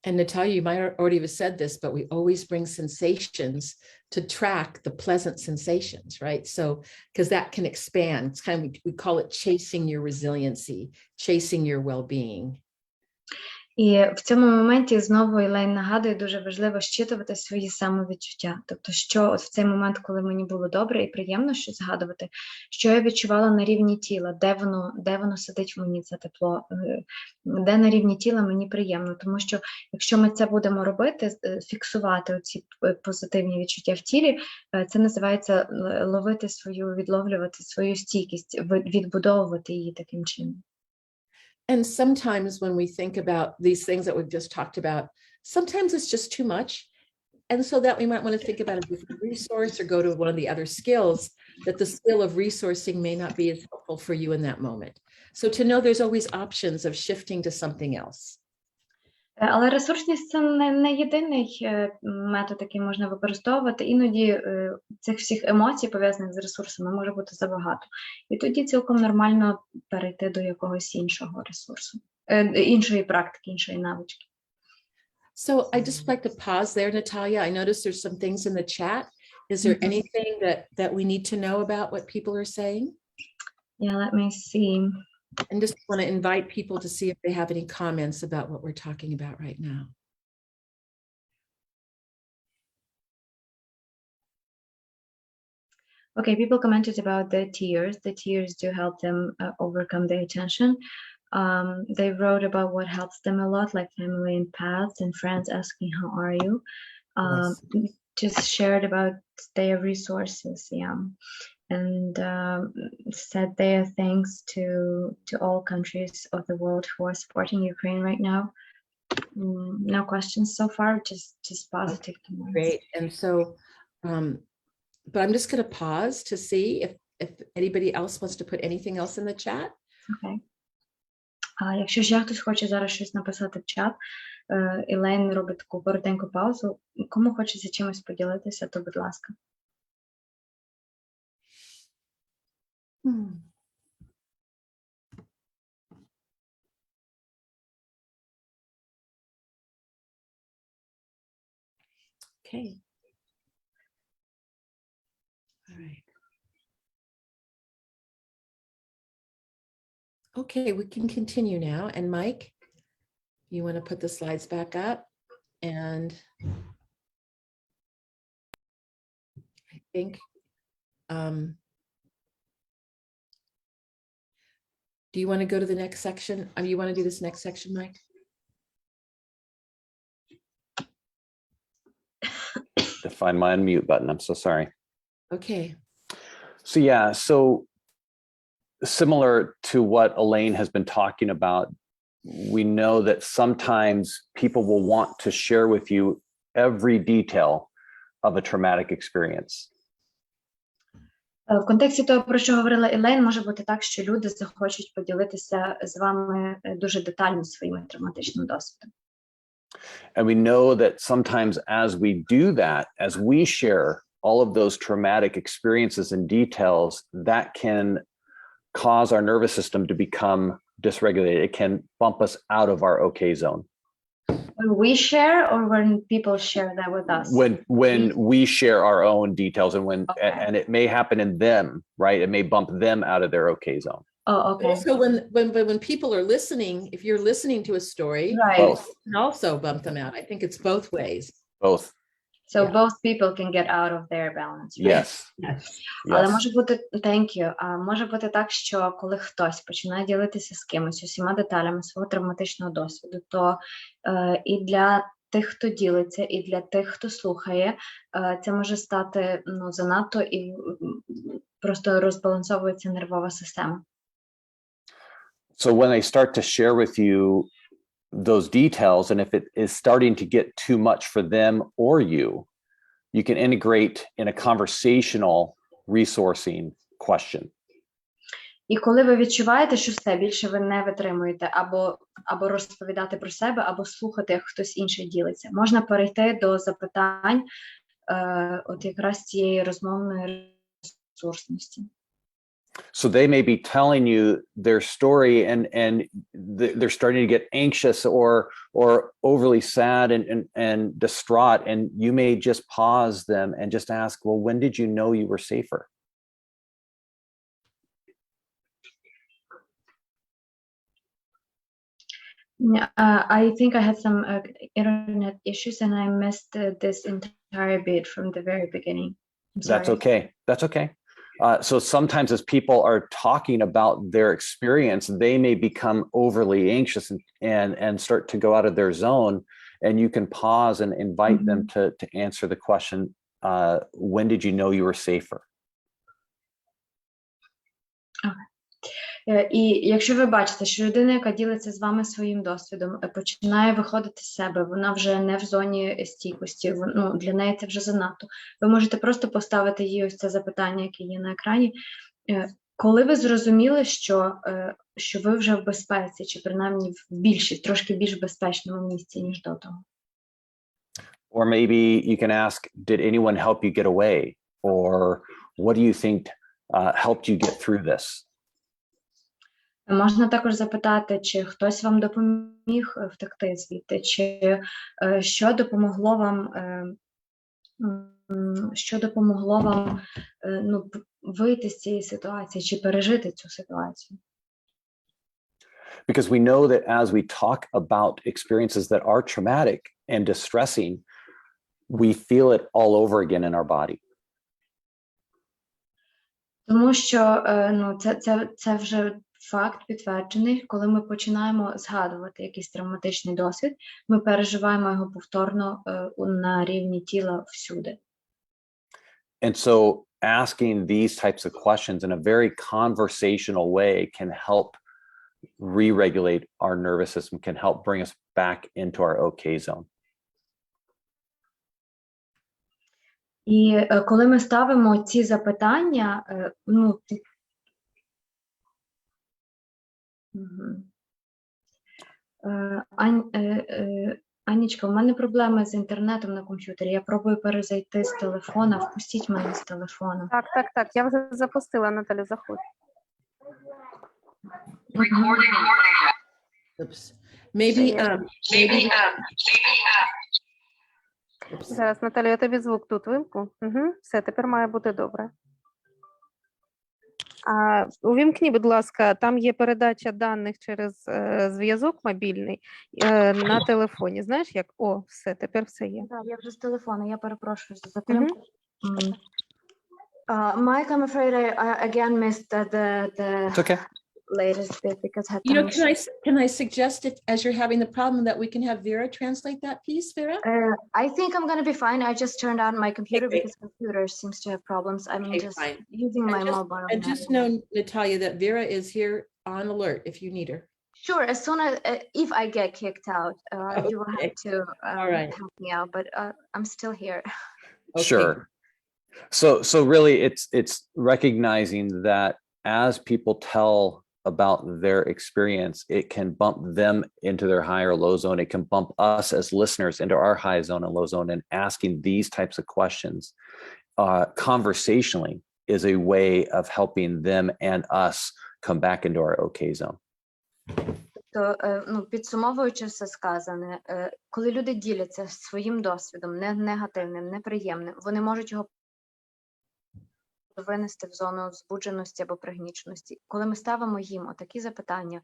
And Natalia, you might already have said this, but we always bring sensations to track the pleasant sensations, right? So, because that can expand. It's kind of, we call it chasing your resiliency, chasing your well-being. І в цьому моменті знову Елейн нагадує, дуже важливо щитувати свої самовідчуття. Тобто, що от в цей момент, коли мені було добре і приємно щось згадувати, що я відчувала на рівні тіла, де воно сидить в мені, це тепло, де на рівні тіла мені приємно. Тому що якщо ми це будемо робити, фіксувати оці позитивні відчуття в тілі, це називається відловлювати свою стійкість, відбудовувати її таким чином. And sometimes when we think about these things that we've just talked about, sometimes it's just too much. And so that we might want to think about a different resource or go to one of the other skills, that the skill of resourcing may not be as helpful for you in that moment. So to know there's always options of shifting to something else. Але ресурсність – це не єдиний метод, який можна використовувати. Іноді цих всіх емоцій, пов'язаних з ресурсами, може бути забагато. І тоді цілком нормально перейти до якогось іншого ресурсу, іншої практики, іншої навички. So I just like to pause there, Natalia. I noticed there's some things in the chat. Is there anything that we need to know about what people are saying? Yeah, let me see. And just want to invite people to see if they have any comments about what we're talking about right now. Okay, people commented about the tears. The tears do help them overcome their tension. They wrote about what helps them a lot, like family and pets and friends asking, how are you? Yes. Just shared about their resources, yeah. And said their thanks to all countries of the world who are supporting Ukraine right now. No questions so far, just positive comments. Great. And so, but I'm just going to pause to see if anybody else wants to put anything else in the chat. Okay. Якщо ще хтось хоче зараз щось написати в чат, Елейн робить таку коротеньку паузу. Кому хочеться чимось поділитися, то будь ласка. Okay. All right. Okay, we can continue now. And Mike, you want to put the slides back up? And I think, do you want to go to the next section? You want to do this next section, Mike? To find my unmute button. I'm so sorry. Okay. So yeah, so similar to what Elaine has been talking about, we know that sometimes people will want to share with you every detail of a traumatic experience. В контексті того, про що говорила Елейн, може бути так, що люди захочуть поділитися з вами дуже детально своїм травматичним досвідом. And we know that sometimes as we do that, as we share all of those traumatic experiences and details, that can cause our nervous system to become dysregulated. It can bump us out of our okay zone. When we share or when people share that with us? When we share our own details and and it may happen in them, right? It may bump them out of their okay zone. Oh, okay. Also, when people are listening, if you're listening to a story, Right. Both. you can also bump them out. I think it's both ways. Both. So Yeah. both people can get out of their balance, right? Yes. Yes. Але Yes. може бути, thank you, може бути так, що коли хтось починає ділитися з кимось усіма деталями свого травматичного досвіду, то і для тих, хто ділиться, і для тих, хто слухає, це може стати занадто і просто розбалансовується нервова система. So when they start to share with you those details, and if it is starting to get too much for them or you can integrate in a conversational resourcing question. І коли ви відчуваєте, що все, більше ви не витримуєте, або розповідати про себе, або слухати, як хтось інший ділиться, можна перейти до запитань от якраз цієї розмовної ресурсності. So they may be telling you their story and they're starting to get anxious or overly sad and distraught, and you may just pause them and just ask, well, when did you know you were safer? I think I had some internet issues and I missed this entire bit from the very beginning. I'm That's sorry. okay. That's okay. So sometimes as people are talking about their experience, they may become overly anxious and start to go out of their zone. And you can pause and invite them to answer the question, when did you know you were safer? І якщо ви бачите, що людина, яка ділиться з вами своїм досвідом, починає виходити з себе, вона вже не в зоні стійкості, ну, для неї це вже занадто. Ви можете просто поставити їй ось це запитання, яке є на екрані. Коли ви зрозуміли, що ви вже в безпеці, чи принаймні в трошки більш безпечному місці, ніж до того? Or maybe you can ask, did anyone help you get away? Or what do you think helped you get through this? Можна також запитати, чи хтось вам допоміг втекти звідти, чи що допомогло вам ну, вийти з цієї ситуації, чи пережити цю ситуацію. Because we know that as we talk about experiences that are traumatic and distressing, we feel it all over again in our body. Тому що ну, це вже факт підтверджений, коли ми починаємо згадувати якийсь травматичний досвід, ми переживаємо його повторно на рівні тіла всюди. And so asking these types of questions in a very conversational way can help re-regulate our nervous system, can help bring us back into our okay zone. І коли ми ставимо ці запитання, ну, Анічка, у мене проблеми з інтернетом на комп'ютері. Я пробую перезайти з телефона. Впустіть мене з телефона. Так. Я вже запустила, Наталя, заходь. Oops. Maybe. Зараз, Наталя, я тобі звук тут вимкну. Все, тепер має бути добре. Увімкні, будь ласка, там є передача даних через зв'язок мобільний на телефоні. Знаєш, як? О, все, тепер все є. Так, я вже з телефона, я перепрошую за затримку. Mike, I'm afraid I again missed the It's okay. latest bit because I had You know, some can I suggest it as you're having the problem that we can have Vera translate that piece, Vera? I think I'm going to be fine. I just turned on my computer Okay. because computer seems to have problems. I'm Okay, just fine. using my And mobile. And just know, Natalia, that Vera is here on alert if you need her. Sure, as soon as if I get kicked out, you will Okay. have to All right. help me out. But I'm still here. Okay. Sure. So really it's recognizing that as people tell about their experience, it can bump them into their high or low zone. It can bump us as listeners into our high zone and low zone, and asking these types of questions conversationally is a way of helping them and us come back into our okay zone. То, ну, підсумовуючи все сказане, коли люди діляться своїм досвідом, не негативним, неприємним, вони можуть його винести в зону збудженості або пригніченості. Коли ми ставимо їм отакі запитання,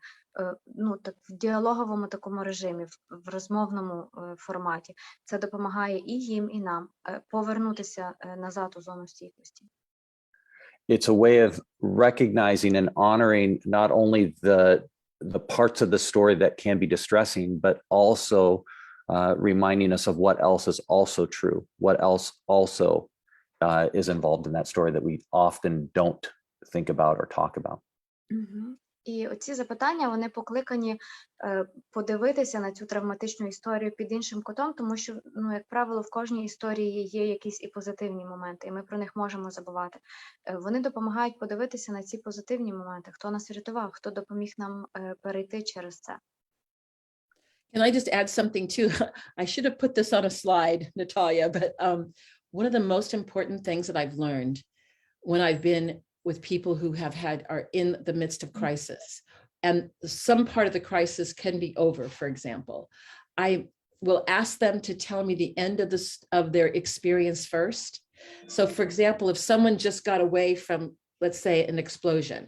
ну, так, в діалоговому такому режимі, в розмовному форматі, це допомагає і їм, і нам повернутися назад у зону стійкості. It's a way of recognizing and honoring not only the parts of the story that can be distressing, but also reminding us of what else is also true, what else also is involved in that story that we often don't think about or talk about. І оці запитання, вони покликані подивитися на цю травматичну історію під іншим кутом, тому що, ну, як правило, в кожній історії є якісь і позитивні моменти, і ми про них можемо забувати. Вони допомагають подивитися на ці позитивні моменти, хто нас врятував, хто допоміг нам перейти через це. Can I just add something too? I should have put this on a slide, Natalia, but one of the most important things that I've learned when I've been with people who are in the midst of crisis, and some part of the crisis can be over, for example, I will ask them to tell me the end of their experience first. So for example, if someone just got away from, let's say, an explosion,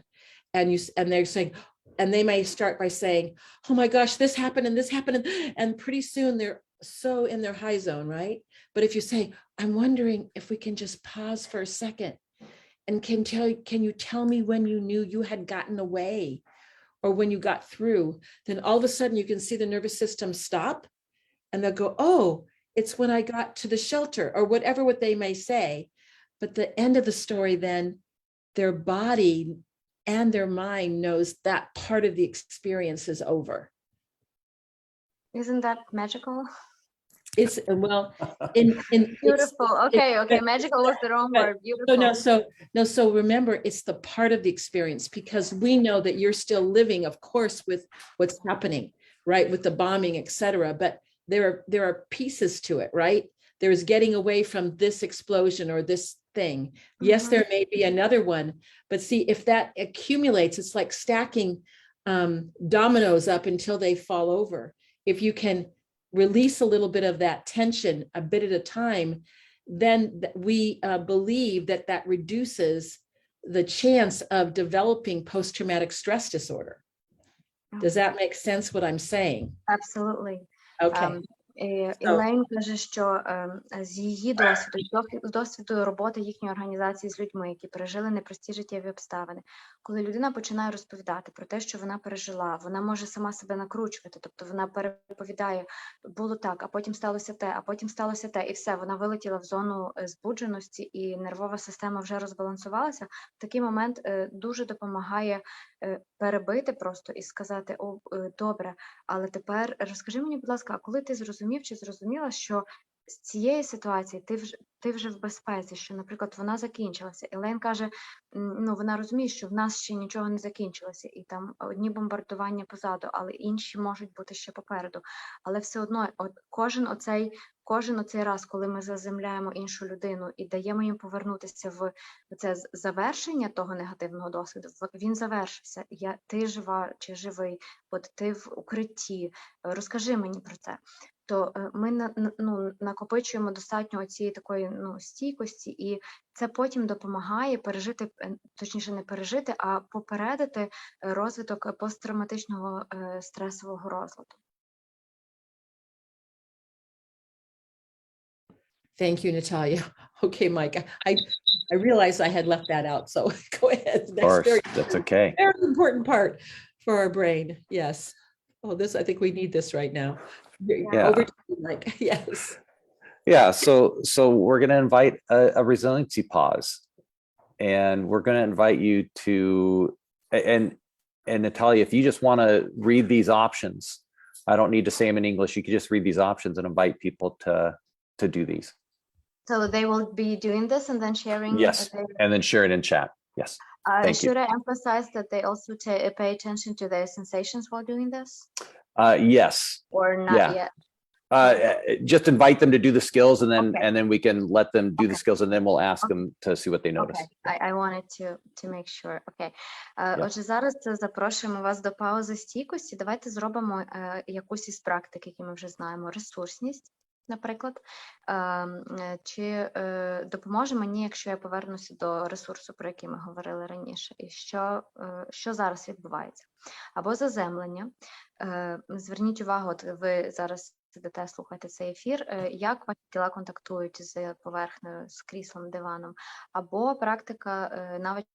and they're saying, and they may start by saying, oh my gosh, this happened and this happened. And pretty soon they're so in their high zone, right? But if you say, I'm wondering if we can just pause for a second and can you tell me when you knew you had gotten away or when you got through, then all of a sudden you can see the nervous system stop and they'll go, oh, it's when I got to the shelter or whatever what they may say. But the end of the story, then their body and their mind knows that part of the experience is over. Isn't that magical? It's well, in Beautiful. Okay. Magical was the wrong word. Beautiful. So remember, it's the part of the experience because we know that you're still living, of course, with what's happening, right? With the bombing, etc. But there are pieces to it, right? There's getting away from this explosion or this thing. Yes, there may be another one, but see, if that accumulates, it's like stacking dominoes up until they fall over. If you can release a little bit of that tension a bit at a time, then we believe that reduces the chance of developing post-traumatic stress disorder. Does that make sense what I'm saying? Absolutely. Okay. Елейн каже, що з її досвіду роботи їхньої організації з людьми, які пережили непрості життєві обставини, коли людина починає розповідати про те, що вона пережила, вона може сама себе накручувати, тобто вона переповідає, було так, а потім сталося те, а потім сталося те, і все, вона вилетіла в зону збудженості, і нервова система вже розбалансувалася. В такий момент дуже допомагає перебити просто і сказати, о, добре, але тепер розкажи мені, будь ласка, а коли ти зрозумів чи зрозуміла, що з цієї ситуації ти вже в безпеці, що, наприклад, вона закінчилася. Елейн каже, ну, вона розуміє, що в нас ще нічого не закінчилося, і там одні бомбардування позаду, але інші можуть бути ще попереду. Але все одно, кожен оцей раз, коли ми заземляємо іншу людину і даємо їм повернутися в це завершення того негативного досвіду, він завершився. Ти жива чи живий, от ти в укритті, розкажи мені про це. То ми накопичуємо достатньо цієї такої стійкості, і це потім допомагає пережити, точніше не пережити, а попередити розвиток посттравматичного стресового розладу. Thank you, Natalia. Okay, Mike, I realized I had left that out, so go ahead. That's okay. Very important part for our brain. Yes. Oh, I think we need this right now. Yeah. Over to you, Mike. Yes. Yeah. So we're going to invite a resiliency pause, and we're going to invite you to, and Natalia, if you just want to read these options, I don't need to say them in English. You could just read these options and invite people to do these. So they will be doing this and then sharing. Yes, and then share it in chat. Yes. Thank Should you. I emphasize that they also pay attention to their sensations while doing this? Yes. Or not yet? Just invite them to do the skills, and then Okay. and then we can let them do the skills, and then we'll ask them to see what they notice. Okay. I wanted to make sure. Okay. Отже, зараз запрошуємо вас до паузи стійкості. Давайте зробимо якусь із практик, які ми вже знаємо. Ресурсність, наприклад. Чи допоможе мені, якщо я повернуся до ресурсу, про який ми говорили раніше, і що зараз відбувається? Або заземлення. Зверніть увагу, от ви зараз сидите, слухаєте цей ефір, як ваші тіла контактують з поверхнею, з кріслом, диваном. Або практика навіть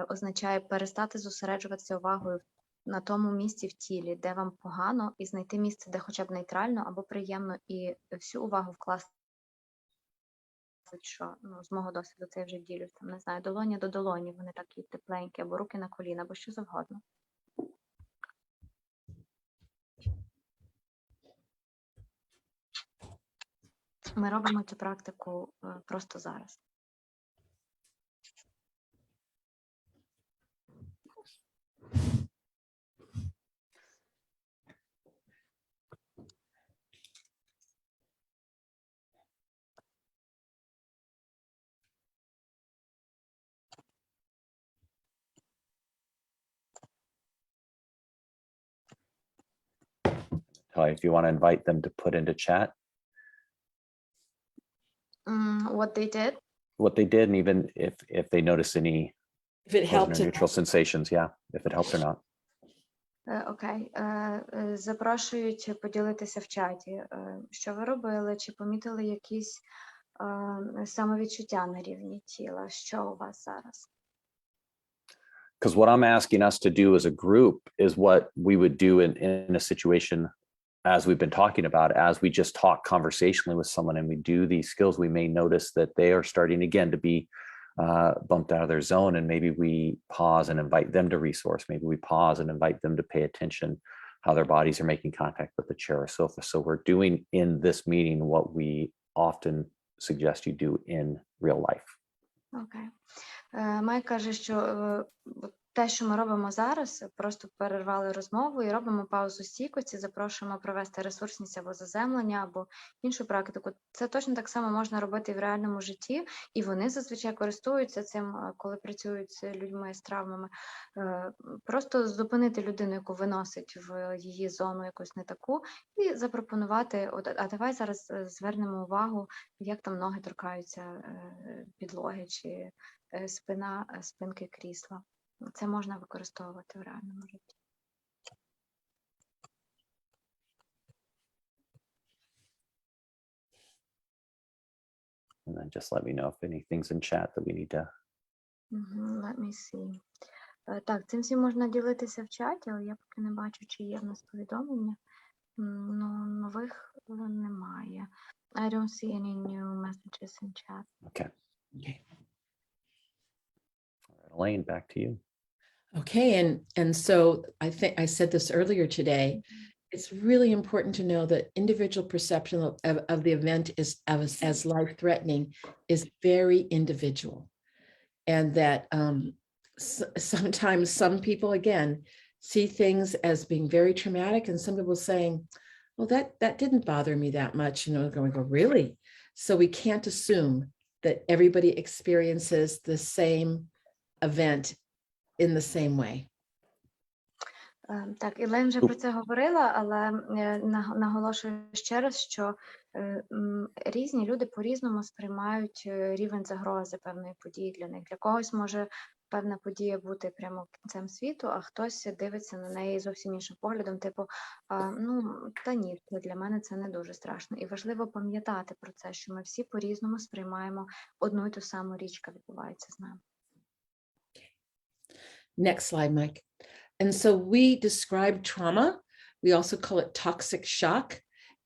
означає перестати зосереджуватися увагою на тому місці в тілі, де вам погано, і знайти місце, де хоча б нейтрально або приємно, і всю увагу вкласти, що, з мого досвіду це я вже ділюсь, там, не знаю, долоня до долоні, вони такі тепленькі, або руки на коліна, або що завгодно. Ми робимо цю практику просто зараз. If you want to invite them to put into chat What they did? what they did, and even if they notice any If it Those helped are to neutral sensations, yeah, if it helps or not. Окей. Запрошують поділитися в чаті. Що ви робили? Чи помітили якісь самовідчуття на рівні тіла? Що у вас зараз? Because what I'm asking us to do as a group is what we would do in a situation as we've been talking about. As we just talk conversationally with someone and we do these skills, we may notice that they are starting again to be bumped out of their zone, and maybe we pause and invite them to resource. Maybe we pause and invite them to pay attention how their bodies are making contact with the chair or sofa. So we're doing in this meeting what we often suggest you do in real life. Окей. Майк каже, що те, що ми робимо зараз, просто перервали розмову і робимо паузу стійкості, запрошуємо провести ресурсність або заземлення, або іншу практику. Це точно так само можна робити і в реальному житті, і вони зазвичай користуються цим, коли працюють з людьми з травмами. Просто зупинити людину, яку виносить в її зону якусь не таку, і запропонувати, а давай зараз звернемо увагу, як там ноги торкаються підлоги чи спинки крісла. Це можна використовувати в реальному житті. And then just let me know if anything's in chat that we need to. Let me see. Так, цим всім можна ділитися в чаті, але я поки не бачу, чи є в нас повідомлення. Нових немає. I don't see any new messages in chat. Okay. Okay. All right, Elaine, back to you. Okay, and so I think I said this earlier today. It's really important to know that individual perception of the event is as life-threatening is very individual, and that sometimes some people again see things as being very traumatic, and some people saying, "Well, that didn't bother me that much," you know, going, "Oh, really?" So we can't assume that everybody experiences the same event in the same way. Так, Ілен вже про це говорила, але наголошую ще раз, що різні люди по-різному сприймають рівень загрози певної події для них. Для когось може певна подія бути прямо кінцем світу, а хтось дивиться на неї зовсім іншим поглядом, типу, та ні, для мене це не дуже страшно. І важливо пам'ятати про це, що ми всі по-різному сприймаємо одну і ту саму річ, яка відбувається з нами. Next slide, Mike. And so we describe trauma, we also call it toxic shock,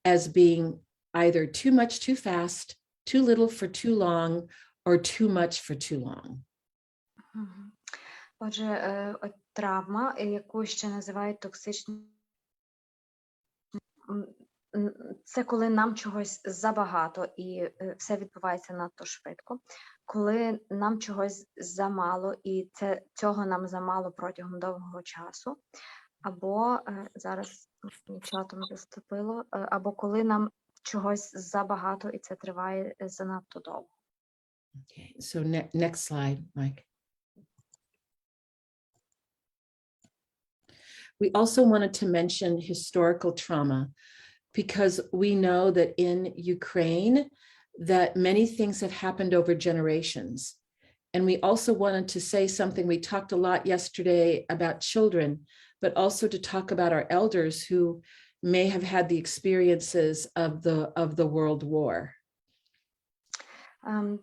as being either too much too fast, too little for too long, or too much for too long. Отже, травма, яку ще називають токсичною, це коли нам чогось забагато і все відбувається надто швидко. Коли нам чогось замало і цього нам замало протягом довгого часу, або, зараз чатом заступило, або коли нам чогось забагато і це триває занадто довго. Okay, so next slide, Mike. We also wanted to mention historical trauma, because we know that in Ukraine, that many things have happened over generations. And we also wanted to say something, we talked a lot yesterday about children, but also to talk about our elders who may have had the experiences of the World War.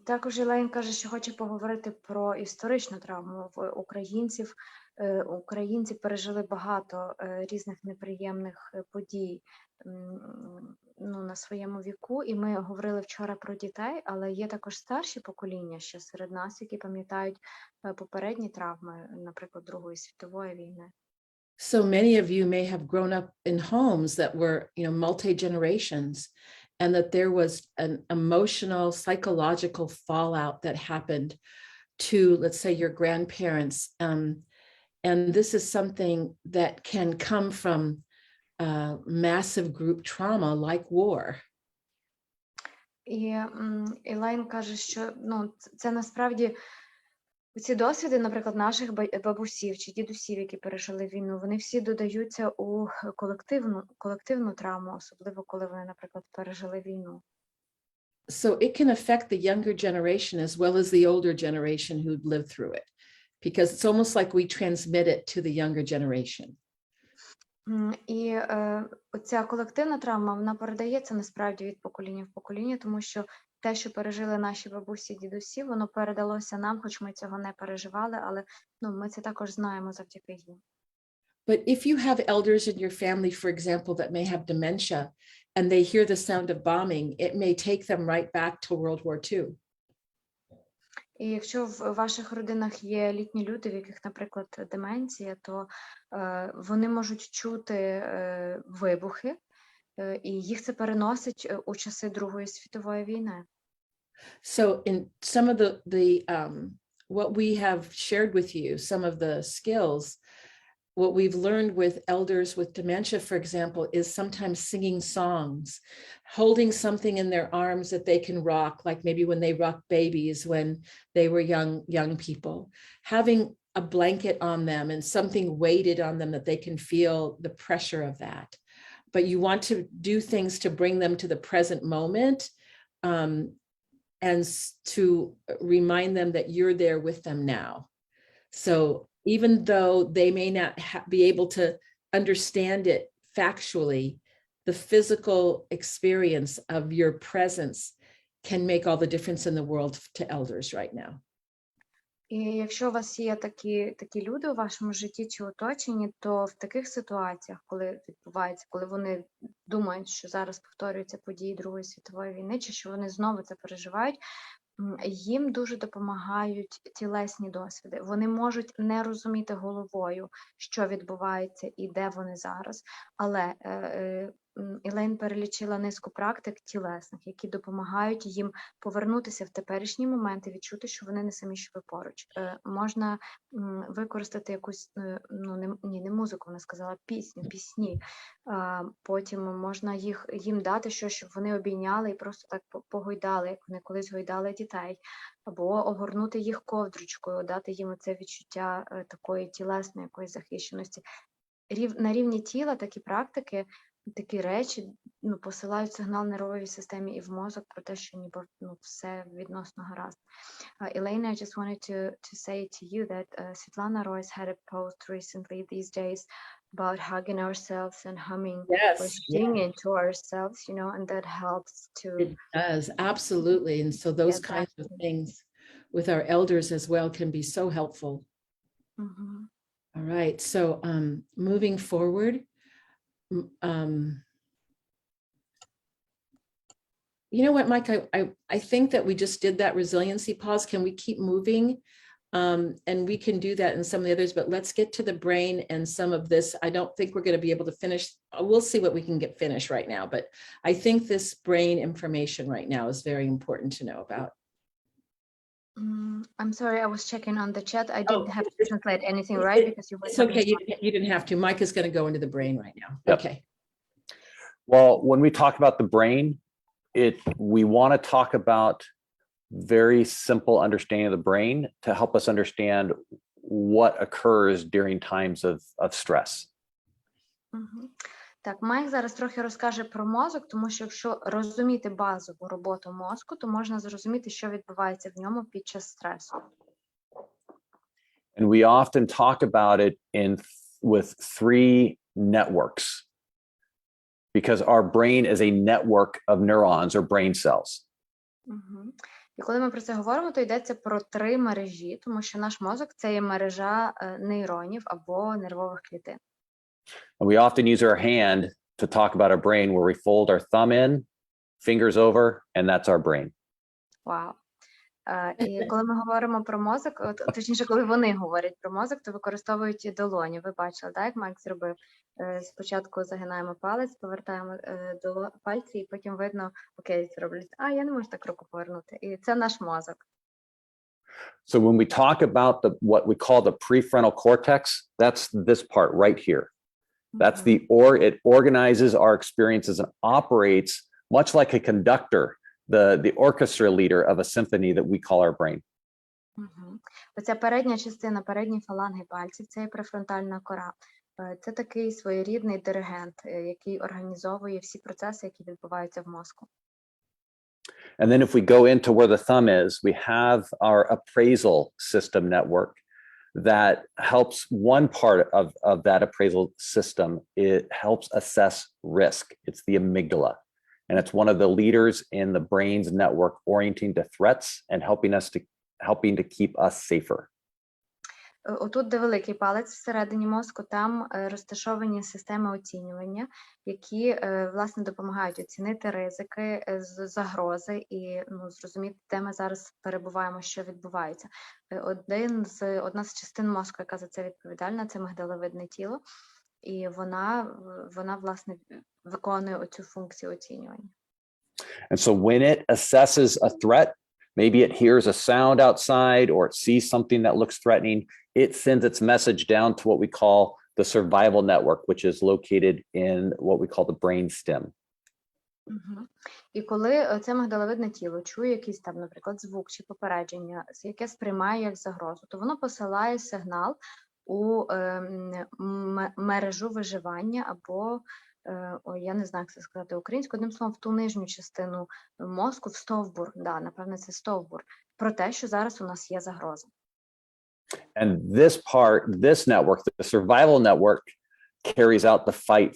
Також Ілейн каже, що хоче поговорити про історичну травму в українців. Українці пережили багато різних неприємних подій на своєму віку, і ми говорили вчора про дітей, але є також старші покоління ще серед нас, які пам'ятають попередні травми, наприклад, Другої світової війни. So many of you may have grown up in homes that were, multi-generations, and that there was an emotional, psychological fallout that happened to, let's say, your grandparents. And this is something that can come from massive group trauma like war. І Елайн каже, що це насправді ці досвіди, наприклад, наших бабусів чи дідусів, які пережили війну, вони всі додаються у колективну травму, особливо коли вони, наприклад, пережили війну. So it can affect the younger generation as well as the older generation who'd lived through it. because it's almost like we transmit it to the younger generation. І оця колективна травма, вона передається насправді від покоління в покоління, тому що те, що пережили наші бабусі, дідусі, воно передалося нам, хоч ми цього не переживали, але ми це також знаємо завдяки їм. But if you have elders in your family, for example, that may have dementia, and they hear the sound of bombing, it may take them right back to World War II. І якщо в ваших родинах є літні люди, в яких, наприклад, деменція, то вони можуть чути вибухи, і їх це переносить у часи Другої світової війни. So in some of the what we have shared with you, some of the skills, what we've learned with elders with dementia, for example, is sometimes singing songs, holding something in their arms that they can rock, like maybe when they rock babies when they were young people, having a blanket on them and something weighted on them that they can feel the pressure of that. But you want to do things to bring them to the present moment, and to remind them that you're there with them now. So even though they may not be able to understand it factually, the physical experience of your presence can make all the difference in the world to elders right now. І якщо у вас є такі люди у вашому житті чи оточенні, то в таких ситуаціях, коли відбувається, коли вони думають, що зараз повторюються події Другої світової війни, чи що вони знову це переживають, їм дуже допомагають тілесні досвіди. Вони можуть не розуміти головою, що відбувається і де вони зараз, але Елейн перелічила низку практик тілесних, які допомагають їм повернутися в теперішній момент і відчути, що вони не самі, що ви поруч. Можна використати якусь, не музику, вона сказала, пісні. Потім можна їм дати щось, щоб вони обійняли і просто так погойдали, як вони колись гойдали дітей. Або огорнути їх ковдручкою, дати їм це відчуття такої тілесної якоїсь захищеності. На рівні тіла такі практики, такі речі посилають сигнал нервовій системі і в мозок про те, що ніби все відносно гаразд. Elaine, I just wanted to say to you that Svetlana Royce had a post recently these days about hugging ourselves and humming or singing to ourselves, and that helps to... It does, absolutely. And so those kinds of things with our elders as well can be so helpful. Mm-hmm. All right, so moving forward, you know what, Mike, I think that we just did that resiliency pause. Can we keep moving? And we can do that in some of the others, but let's get to the brain and some of this. I don't think we're going to be able to finish. We'll see what we can get finished right now, but I think this brain information right now is very important to know about. I'm sorry, I was checking on the chat. I didn't have to translate anything, right? Because you were... It's okay, you didn't have to. Mike is going to go into the brain right now. Yep. Okay. Well, when we talk about the brain, we want to talk about very simple understanding of the brain to help us understand what occurs during times of stress. Так, Майк зараз трохи розкаже про мозок, тому що якщо розуміти базову роботу мозку, то можна зрозуміти, що відбувається в ньому під час стресу. And we often talk about it with three networks because our brain is a network of neurons or brain cells. І коли ми про це говоримо, то йдеться про 3 мережі, тому що наш мозок – це є мережа нейронів або нервових клітин. And we often use our hand to talk about our brain where we fold our thumb in, fingers over, and that's our brain. Вау. І коли ми говоримо про мозок, точніше, коли вони говорять про мозок, то використовують долоні. Ви бачили, так, як Майк зробив? Спочатку загинаємо палець, повертаємо до пальці, і потім видно, окей, роблять, я не можу так руку повернути. І це наш мозок. So when we talk about what we call the prefrontal cortex, that's this part right here. That's it organizes our experiences and operates much like a conductor, the orchestra leader of a symphony that we call our brain. Оця передня частина, передні фаланги пальців, це є префронтальна кора. Це такий своєрідний диригент, який організовує всі процеси, які відбуваються в мозку. And then if we go into where the thumb is, we have our appraisal system network that helps one part of that appraisal system. It helps assess risk. It's the amygdala. And it's one of the leaders in the brain's network orienting to threats and helping to keep us safer. Отут, де великий палець всередині мозку, там розташовані системи оцінювання, які, власне, допомагають оцінити ризики, загрози і зрозуміти, де ми зараз перебуваємо, що відбувається. Одна з частин мозку, яка за це відповідальна, це мигдаловидне тіло, і вона власне, виконує оцю функцію оцінювання. And so when it assesses a threat, maybe it hears a sound outside or it sees something that looks threatening, it sends its message down to what we call the survival network, which is located in what we call the brain stem. І коли це мигдаловидне тіло чує якийсь там, наприклад, звук чи попередження, яке сприймає як загрозу, то воно посилає сигнал у мережу виживання або, я не знаю, як це сказати українською, одним словом, в ту нижню частину мозку, в стовбур, напевне, це стовбур, про те, що зараз у нас є загроза. And this network, the survival network, carries out the fight,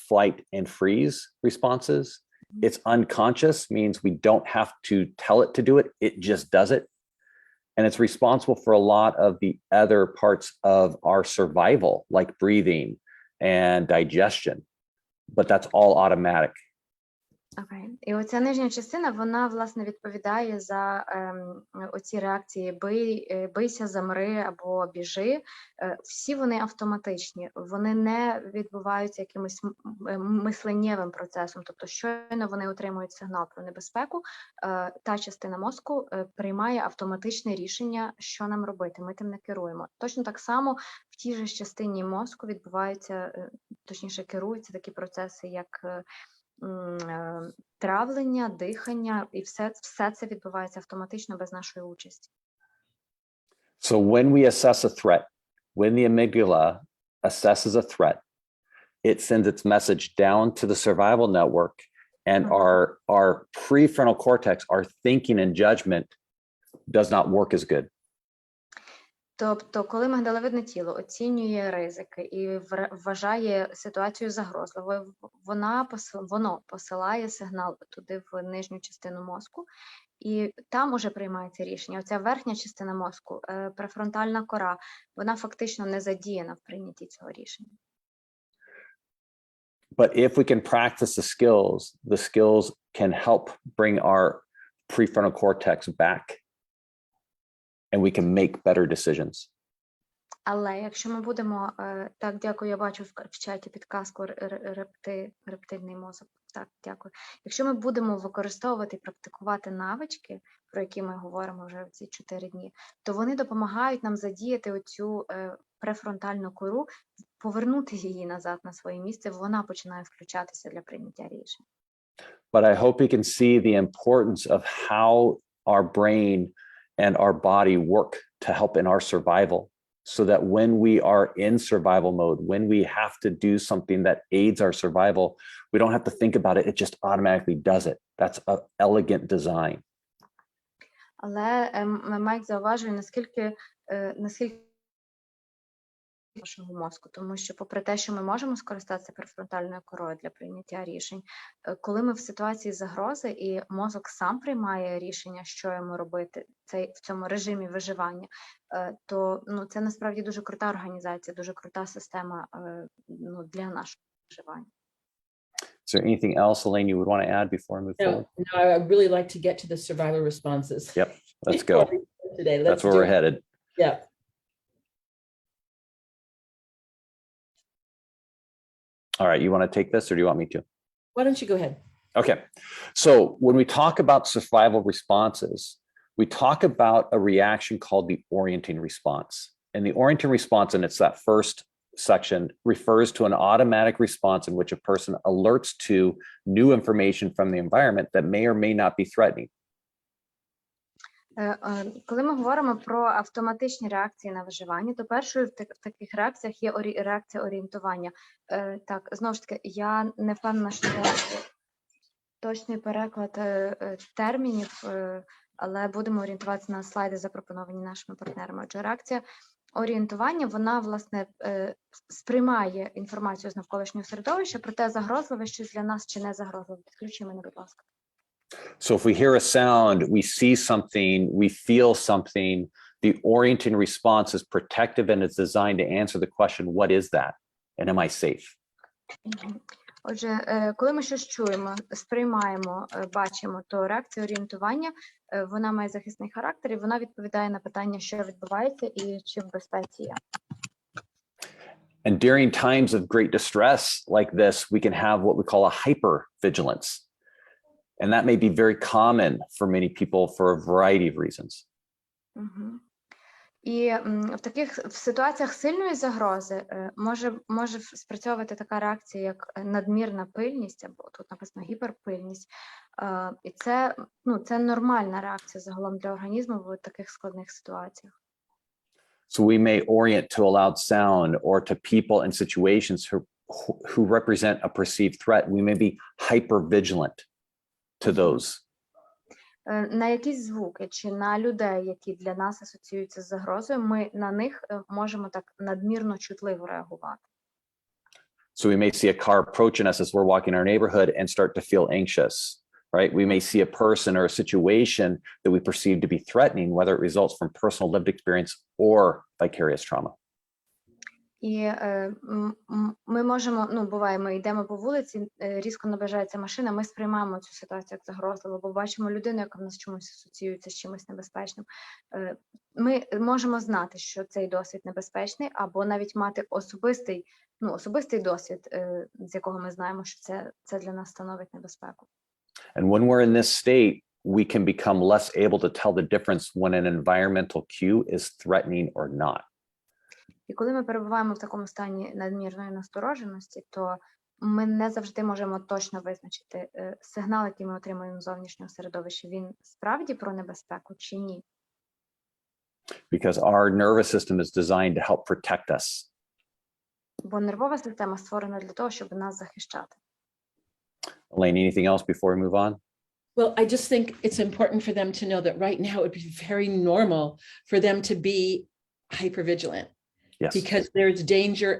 flight, and freeze responses. It's unconscious, means we don't have to tell it to do it. It just does it. And it's responsible for a lot of the other parts of our survival, like breathing and digestion. But that's all automatic. Окей. І оця нижня частина, вона, власне, відповідає за оці реакції бийся, замри або біжи. Всі вони автоматичні, вони не відбуваються якимось мисленнєвим процесом. Тобто, щойно вони отримують сигнал про небезпеку, та частина мозку приймає автоматичне рішення, що нам робити, ми тим не керуємо. Точно так само в тій же частині мозку відбуваються, точніше керуються такі процеси, як травлення, дихання, і все це відбувається автоматично без нашої участі. So when we assess a threat, when the amygdala assesses a threat, it sends its message down to the survival network, and our prefrontal cortex, our thinking and judgment does not work as good. Тобто, коли мигдаловидне тіло оцінює ризики і вважає ситуацію загрозливою, воно посилає сигнал туди в нижню частину мозку, і там уже приймається рішення. Оця верхня частина мозку, префронтальна кора, вона фактично не задіяна в прийнятті цього рішення. But if we can practice the skills can help bring our prefrontal cortex back. And we can make better decisions. Але якщо ми будемо, так, дякую, я бачу в чаті підказку рептильний мозок. Так, дякую. Якщо ми будемо використовувати і практикувати навички, про які ми говоримо вже в ці 4 дні, то вони допомагають нам задіяти оцю префронтальну кору, повернути її назад на своє місце, вона починає включатися для прийняття рішень. But I hope you can see the importance of how our brain and our body work to help in our survival, so that when we are in survival mode, when we have to do something that aids our survival, we don't have to think about it, it just automatically does it. That's an elegant design. Але Майк зауважує, наскільки нашого мозку, тому що попри те, що ми можемо скористатися префронтальною корою для прийняття рішень, коли ми в ситуації загрози і мозок сам приймає рішення, що йому робити в цьому режимі виживання, то це насправді дуже крута організація, дуже крута система для нашого виживання. Is there anything else, Elaine, you would want to add before I move forward? No, I'd really like to get to the survival responses. Yep, let's go. Today. That's where we're headed. Yeah. All right, you want to take this or do you want me to? Why don't you go ahead? Okay, so when we talk about survival responses, we talk about a reaction called the orienting response. And the orienting response, and it's that first section, refers to an automatic response in which a person alerts to new information from the environment that may or may not be threatening. Коли ми говоримо про автоматичні реакції на виживання, то першою в таких реакціях є реакція орієнтування. Так, знову ж таки, я не впевнена, що це точний переклад термінів, але будемо орієнтуватися на слайди, запропоновані нашими партнерами. Отже, реакція орієнтування, вона, власне, сприймає інформацію з навколишнього середовища, проте загрозливе щось для нас чи не загрозливе. Підключи мене, будь ласка. So if we hear a sound, we see something, we feel something, the orienting response is protective and it's designed to answer the question, what is that? And am I safe? Отже, коли ми щось чуємо, сприймаємо, бачимо, то реакція орієнтування, вона має захисний характер і вона відповідає на питання, що відбувається і чи в безпеці є. And during times of great distress like this, we can have what we call a hypervigilance. And that may be very common for many people for a variety of reasons. І в ситуаціях сильної загрози може спрацьовувати така реакція, як надмірна пильність, або тут написано гіперпильність. І це нормальна реакція загалом для організму в таких складних ситуаціях. So we may orient to a loud sound or to people and situations who represent a perceived threat. We may be hypervigilant to those. На якісь звуки чи на людей, які для нас асоціюються з загрозою, ми на них можемо так надмірно чутливо реагувати. So we may see a car approaching us as we're walking our neighborhood and start to feel anxious, right? We may see a person or a situation that we perceive to be threatening, whether it results from personal lived experience or vicarious trauma. І ми можемо, буває, ми йдемо по вулиці, різко наближається машина, ми сприймаємо цю ситуацію як загрозливу, бо бачимо людину, яка в нас чомусь асоціюється з чимось небезпечним. Ми можемо знати, що цей досвід небезпечний, або навіть мати особистий досвід, з якого ми знаємо, що це для нас становить небезпеку. And when we're in this state, we can become less able to tell the difference when an environmental cue is threatening or not. І коли ми перебуваємо в такому стані надмірної настороженості, то ми не завжди можемо точно визначити, сигнал, який ми отримуємо з зовнішнього середовища, він справді про небезпеку чи ні. Because our nervous system is designed to help protect us. Бо нервова система створена для того, щоб нас захищати. Elaine, anything else before we move on? Well, I just think it's important for them to know that right now it would be very normal for them to be hypervigilant. Yes. Because there's danger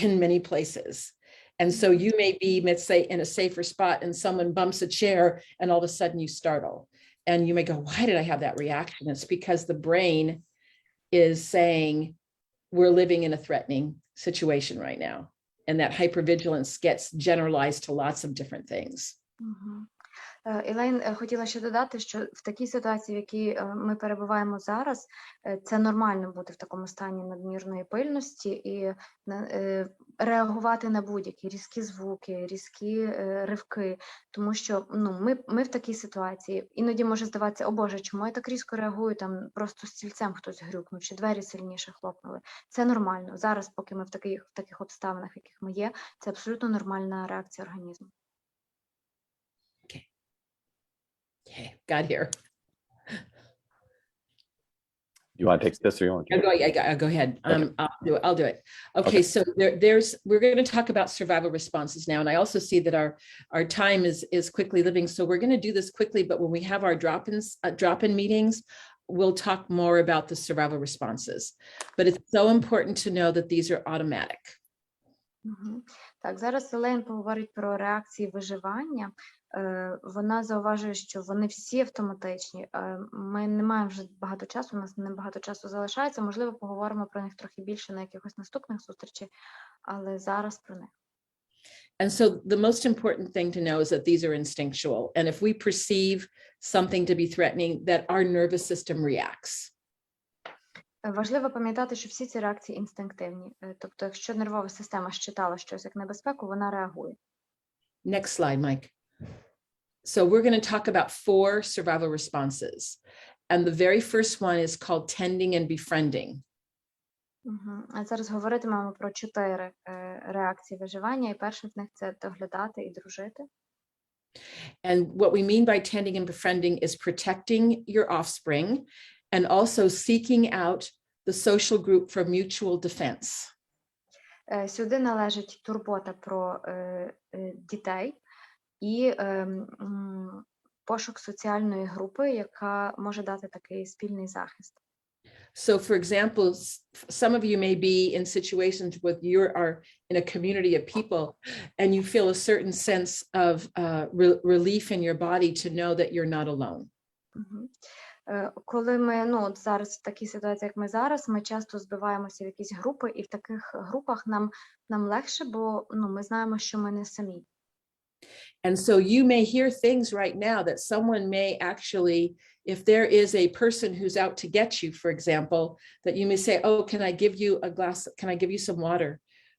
in many places. And so you may be, let's say, in a safer spot and someone bumps a chair and all of a sudden you startle. And you may go, why did I have that reaction? It's because the brain is saying we're living in a threatening situation right now. And that hypervigilance gets generalized to lots of different things. Елейн, хотіла ще додати, що в такій ситуації, в якій ми перебуваємо зараз, це нормально бути в такому стані надмірної пильності і реагувати на будь-які різкі звуки, різкі ривки, тому що ми в такій ситуації. Іноді може здаватися, о Боже, чому я так різко реагую, там просто стільцем хтось грюкнув, чи двері сильніше хлопнули. Це нормально. Зараз, поки ми в таких обставинах, в яких ми є, це абсолютно нормальна реакція організму. Okay, got here. You want to take this or you want to? Go ahead. Okay. I'll do it. Okay, so we're going to talk about survival responses now. And I also see that our time is quickly living. So we're going to do this quickly, but when we have our drop-in meetings, we'll talk more about the survival responses. But it's so important to know that these are automatic. Так, зараз Елейн поговорить про реакції виживання. Вона зауважує, що вони всі автоматичні. Ми не маємо вже багато часу, у нас не багато часу залишається. Можливо, поговоримо про них трохи більше на якихось наступних зустрічей, але зараз про них. And so the most important thing to know is that these are instinctual. And if we perceive something to be threatening, that our nervous system reacts. Важливо пам'ятати, що всі ці реакції інстинктивні. Тобто, якщо нервова система считала щось як небезпеку, вона реагує. Next slide, Mike. So we're going to talk about 4 survival responses. And the very first one is called tending and befriending. А зараз говоритимемо про 4 реакції виживання, і перша з них – це доглядати і дружити. And what we mean by tending and befriending is protecting your offspring and also seeking out the social group for mutual defense. Сюди належить турбота про дітей і пошук соціальної групи, яка може дати такий спільний захист. So, for example, some of you may be in situations where you are in a community of people and you feel a certain sense of relief in your body to know that you're not alone. Коли ми, от зараз в такій ситуації, як ми зараз, ми часто збиваємося в якісь групи, і в таких групах нам легше, бо ми знаємо, що ми не самі. And so you may hear things right now that someone may actually, if there is a person who's out to get you, for example, that you may say, oh, can I give you a glass? Can I give you some water?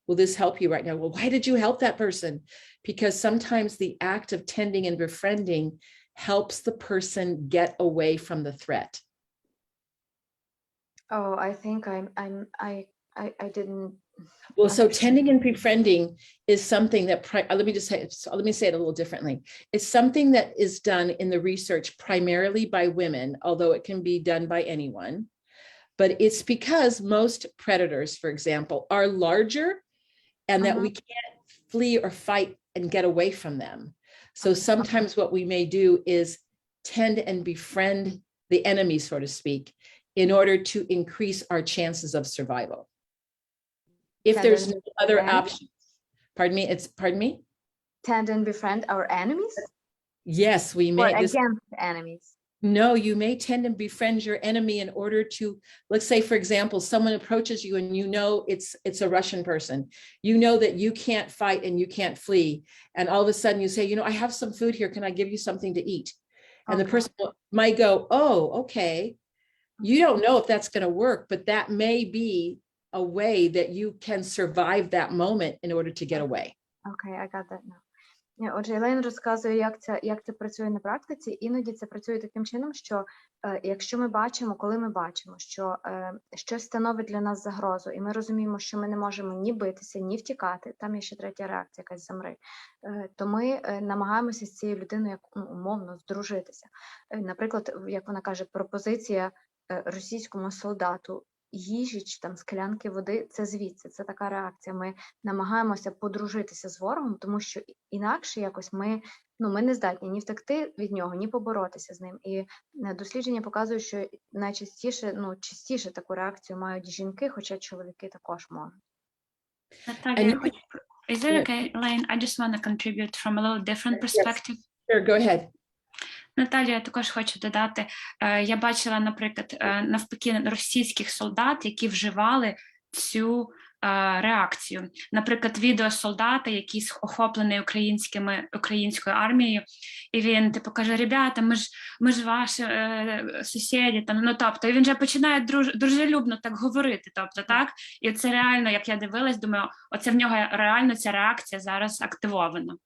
Will this help you right now? Well, why did you help that person? Because sometimes the act of tending and befriending helps the person get away from the threat. Oh, I think I didn't. Well, so tending and befriending is something that, let me say it a little differently. It's something that is done in the research primarily by women, although it can be done by anyone. But it's because most predators, for example, are larger and that we can't flee or fight and get away from them. So sometimes what we may do is tend and befriend the enemy, so to speak, in order to increase our chances of survival. If there's no other options. Pardon me? Tend and befriend our enemies? Yes, we may. Or against enemies? No, you may tend and befriend your enemy in order to, let's say, for example, someone approaches you and you know it's a Russian person. You know that you can't fight and you can't flee. And all of a sudden you say, I have some food here. Can I give you something to eat? And the person might go, oh, okay. You don't know if that's going to work, but that may be a way that you can survive that moment in order to get away. Okay, I got that now. Отже, Елейн розказує, як це працює на практиці. Іноді це працює таким чином, що якщо ми бачимо, коли ми бачимо, що щось становить для нас загрозу, і ми розуміємо, що ми не можемо ні битися, ні втікати, там є ще третя реакція, якась замри, то ми намагаємося з цією людиною умовно здружитися. Наприклад, як вона каже, пропозиція російському солдату їжі чи там склянки води, це звідси, це така реакція. Ми намагаємося подружитися з ворогом, тому що інакше якось ми не здатні ні втекти від нього, ні поборотися з ним. І дослідження показують, що найчастіше, частіше таку реакцію мають жінки, хоча чоловіки також можуть. Natalia, is it okay, Elaine? I just want to contribute from a little different perspective. Yes. Sure, go ahead. Наталія, я також хочу додати, я бачила, наприклад, навпаки, російських солдат, які вживали цю реакцію. Наприклад, відео солдата, який охоплений українською армією, і він каже, ребята, ми ж ваші сусіди, тобто, і він вже починає дружелюбно так говорити, тобто, так, і це реально, як я дивилась, думаю, оце в нього реально ця реакція зараз активована.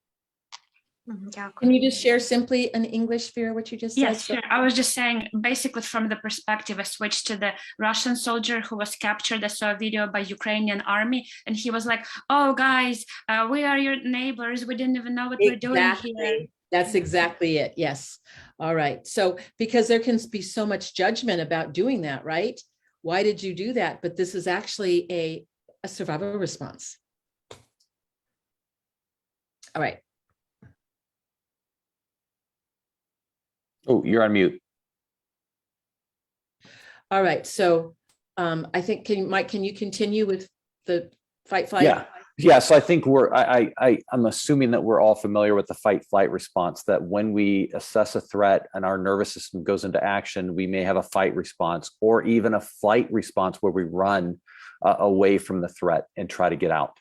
Can you just share simply in English, Vera, what you just said? Yes, sure. I was just saying, basically from the perspective, I switched to the Russian soldier who was captured. I saw a video by Ukrainian army, and he was like, oh, guys, we are your neighbors. We didn't even know what we're doing here. That's exactly it. Yes. All right. So because there can be so much judgment about doing that, right? Why did you do that? But this is actually a survival response. All right. Oh, you're on mute. All right. So I think, Mike, can you continue with the fight, flight? Yeah. So I think I'm assuming that we're all familiar with the fight, flight response, that when we assess a threat and our nervous system goes into action, we may have a fight response or even a flight response where we run away from the threat and try to get out.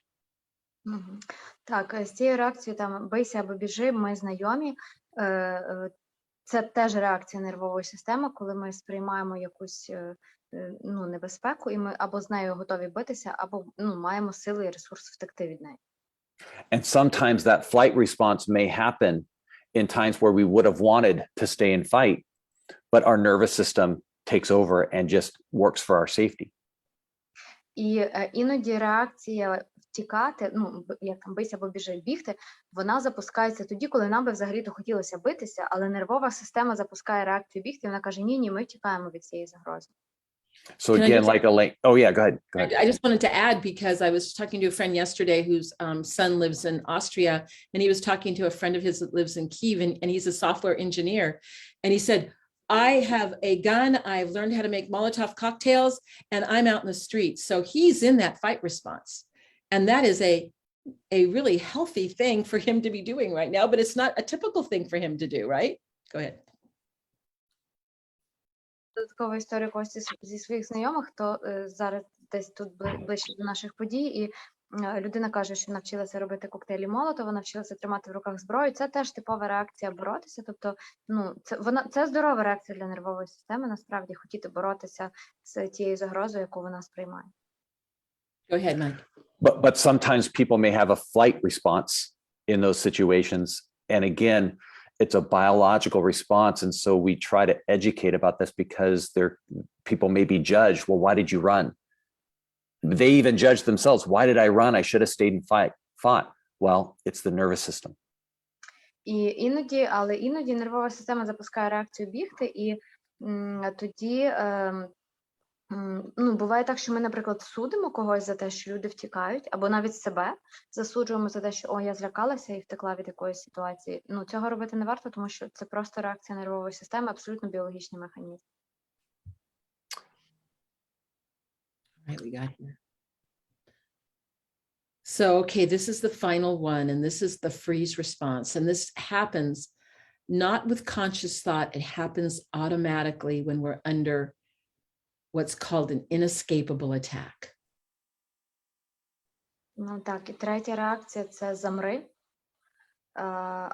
Так, з цією реакцією там бийся або біжи, ми знайомі. Це теж реакція нервової системи, коли ми сприймаємо якусь небезпеку, і ми або з нею готові битися, або маємо сили і ресурс втекти від неї. And sometimes that flight response may happen in times where we would have wanted to stay and fight, but our nervous system takes over and just works for our safety. І іноді реакція втікати, як там бийся або біжи, бігти, вона запускається тоді, коли нам би взагалі-то хотілося битися, але нервова система запускає реакцію бігти, і вона каже, ні, ми втікаємо від цієї загрози. So Can I again, just- like Elaine, oh yeah, go ahead. Go ahead. I just wanted to add, because I was talking to a friend yesterday whose son lives in Austria, and he was talking to a friend of his that lives in Kyiv, and he's a software engineer. And he said, I have a gun, I've learned how to make Molotov cocktails, and I'm out in the streets. So he's in that fight response. And that is a really healthy thing for him to be doing right now, but it's not a typical thing for him to do, right? Go ahead. Додаткову історію Кості зі своїх знайомих, то зараз десь тут ближче до наших подій, і людина каже, що навчилася робити коктейлі Молотова, навчилася тримати в руках зброю. Це теж типова реакція боротися. Тобто, ну, це здорова реакція для нервової системи, насправді, хотіти боротися з тією загрозою, яку вона сприймає. Go ahead, Mike. But sometimes people may have a flight response in those situations. And again, it's a biological response. And so we try to educate about this, because people may be judged. Well, why did you run? They even judge themselves. Why did I run? I should have stayed and fought. Well, it's the nervous system. Але іноді нервова система запускає реакцію бігти, і тоді буває так, що ми, наприклад, судимо когось за те, що люди втікають, або навіть себе засуджуємо за те, що я злякалася і втекла від якоїсь ситуації. Цього робити не варто, тому що це просто реакція нервової системи, абсолютно біологічний механізм. Right, we got here. So, okay, this is the final one, and this is the freeze response. And this happens not with conscious thought. It happens automatically when we're under what's called an inescapable attack. Так, і третя реакція – це замри.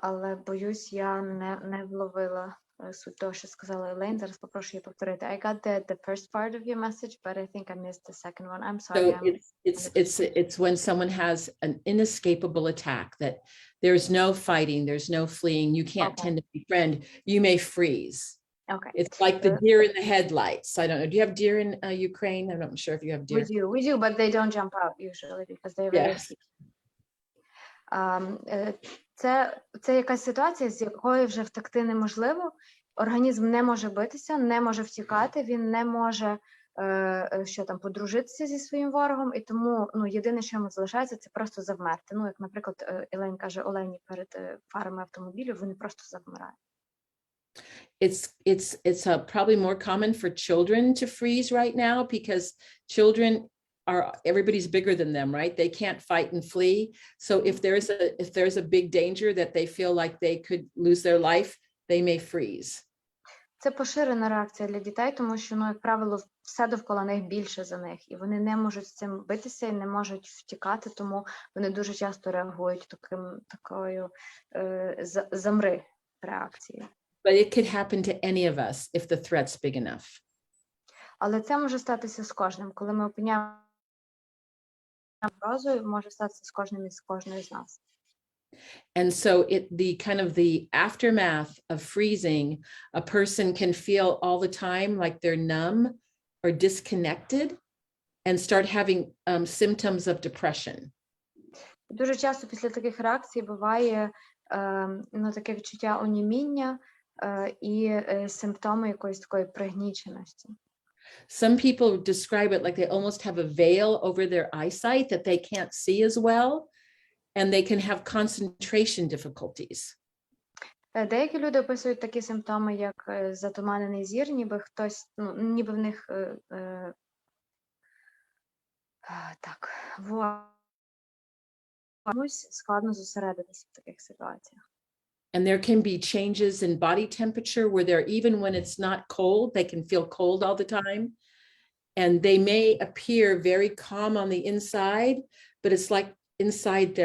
Але, боюсь, я не вловила суть того, що сказала Елейн. Зараз попрошу її повторити. I got the first part of your message, but I think I missed the second one. I'm sorry. So it's when someone has an inescapable attack, that there's no fighting, there's no fleeing, you can't tend to befriend, you may freeze. Okay. It's like the deer in the headlights. I don't know. Do you have deer in Ukraine? I'm not sure if you have deer. We do, but they don't jump out usually because they're very Це якась ситуація, з якої вже втекти неможливо. Організм не може битися, не може втікати, він не може подружитися зі своїм ворогом, і тому єдине, що йому залишається, це просто завмерти. Як, наприклад, Елейн каже Олені перед фарами автомобілів, вони просто завмирають. It's probably more common for children to freeze right now, because children everybody's bigger than them, right? They can't fight and flee. So if there's a big danger that they feel like they could lose their life, they may freeze. Це поширена реакція для дітей, тому що, як правило, все довкола них більше за них, і вони не можуть з цим битися і не можуть втікати, тому вони дуже часто реагують такою замри реакцією. But it could happen to any of us if the threat's big enough. Але це може статися з кожним. Коли ми опиняємо загрозою, може статися з кожним і з кожною з нас. And so the aftermath of freezing, a person can feel all the time like they're numb or disconnected and start having symptoms of depression. Дуже часто після таких реакцій буває таке відчуття оніміння і симптоми якоїсь такої пригніченості. Some people describe it like they almost have a veil over their eyesight that they can't see as well, and they can have concentration difficulties. Деякі люди описують такі симптоми, як затуманений зір, ніби хтось, ніби в них складно зосередитися в таких ситуаціях. And there can be changes in body temperature where they're, even when it's not cold, they can feel cold all the time. And they may appear very calm on the inside, but it's like inside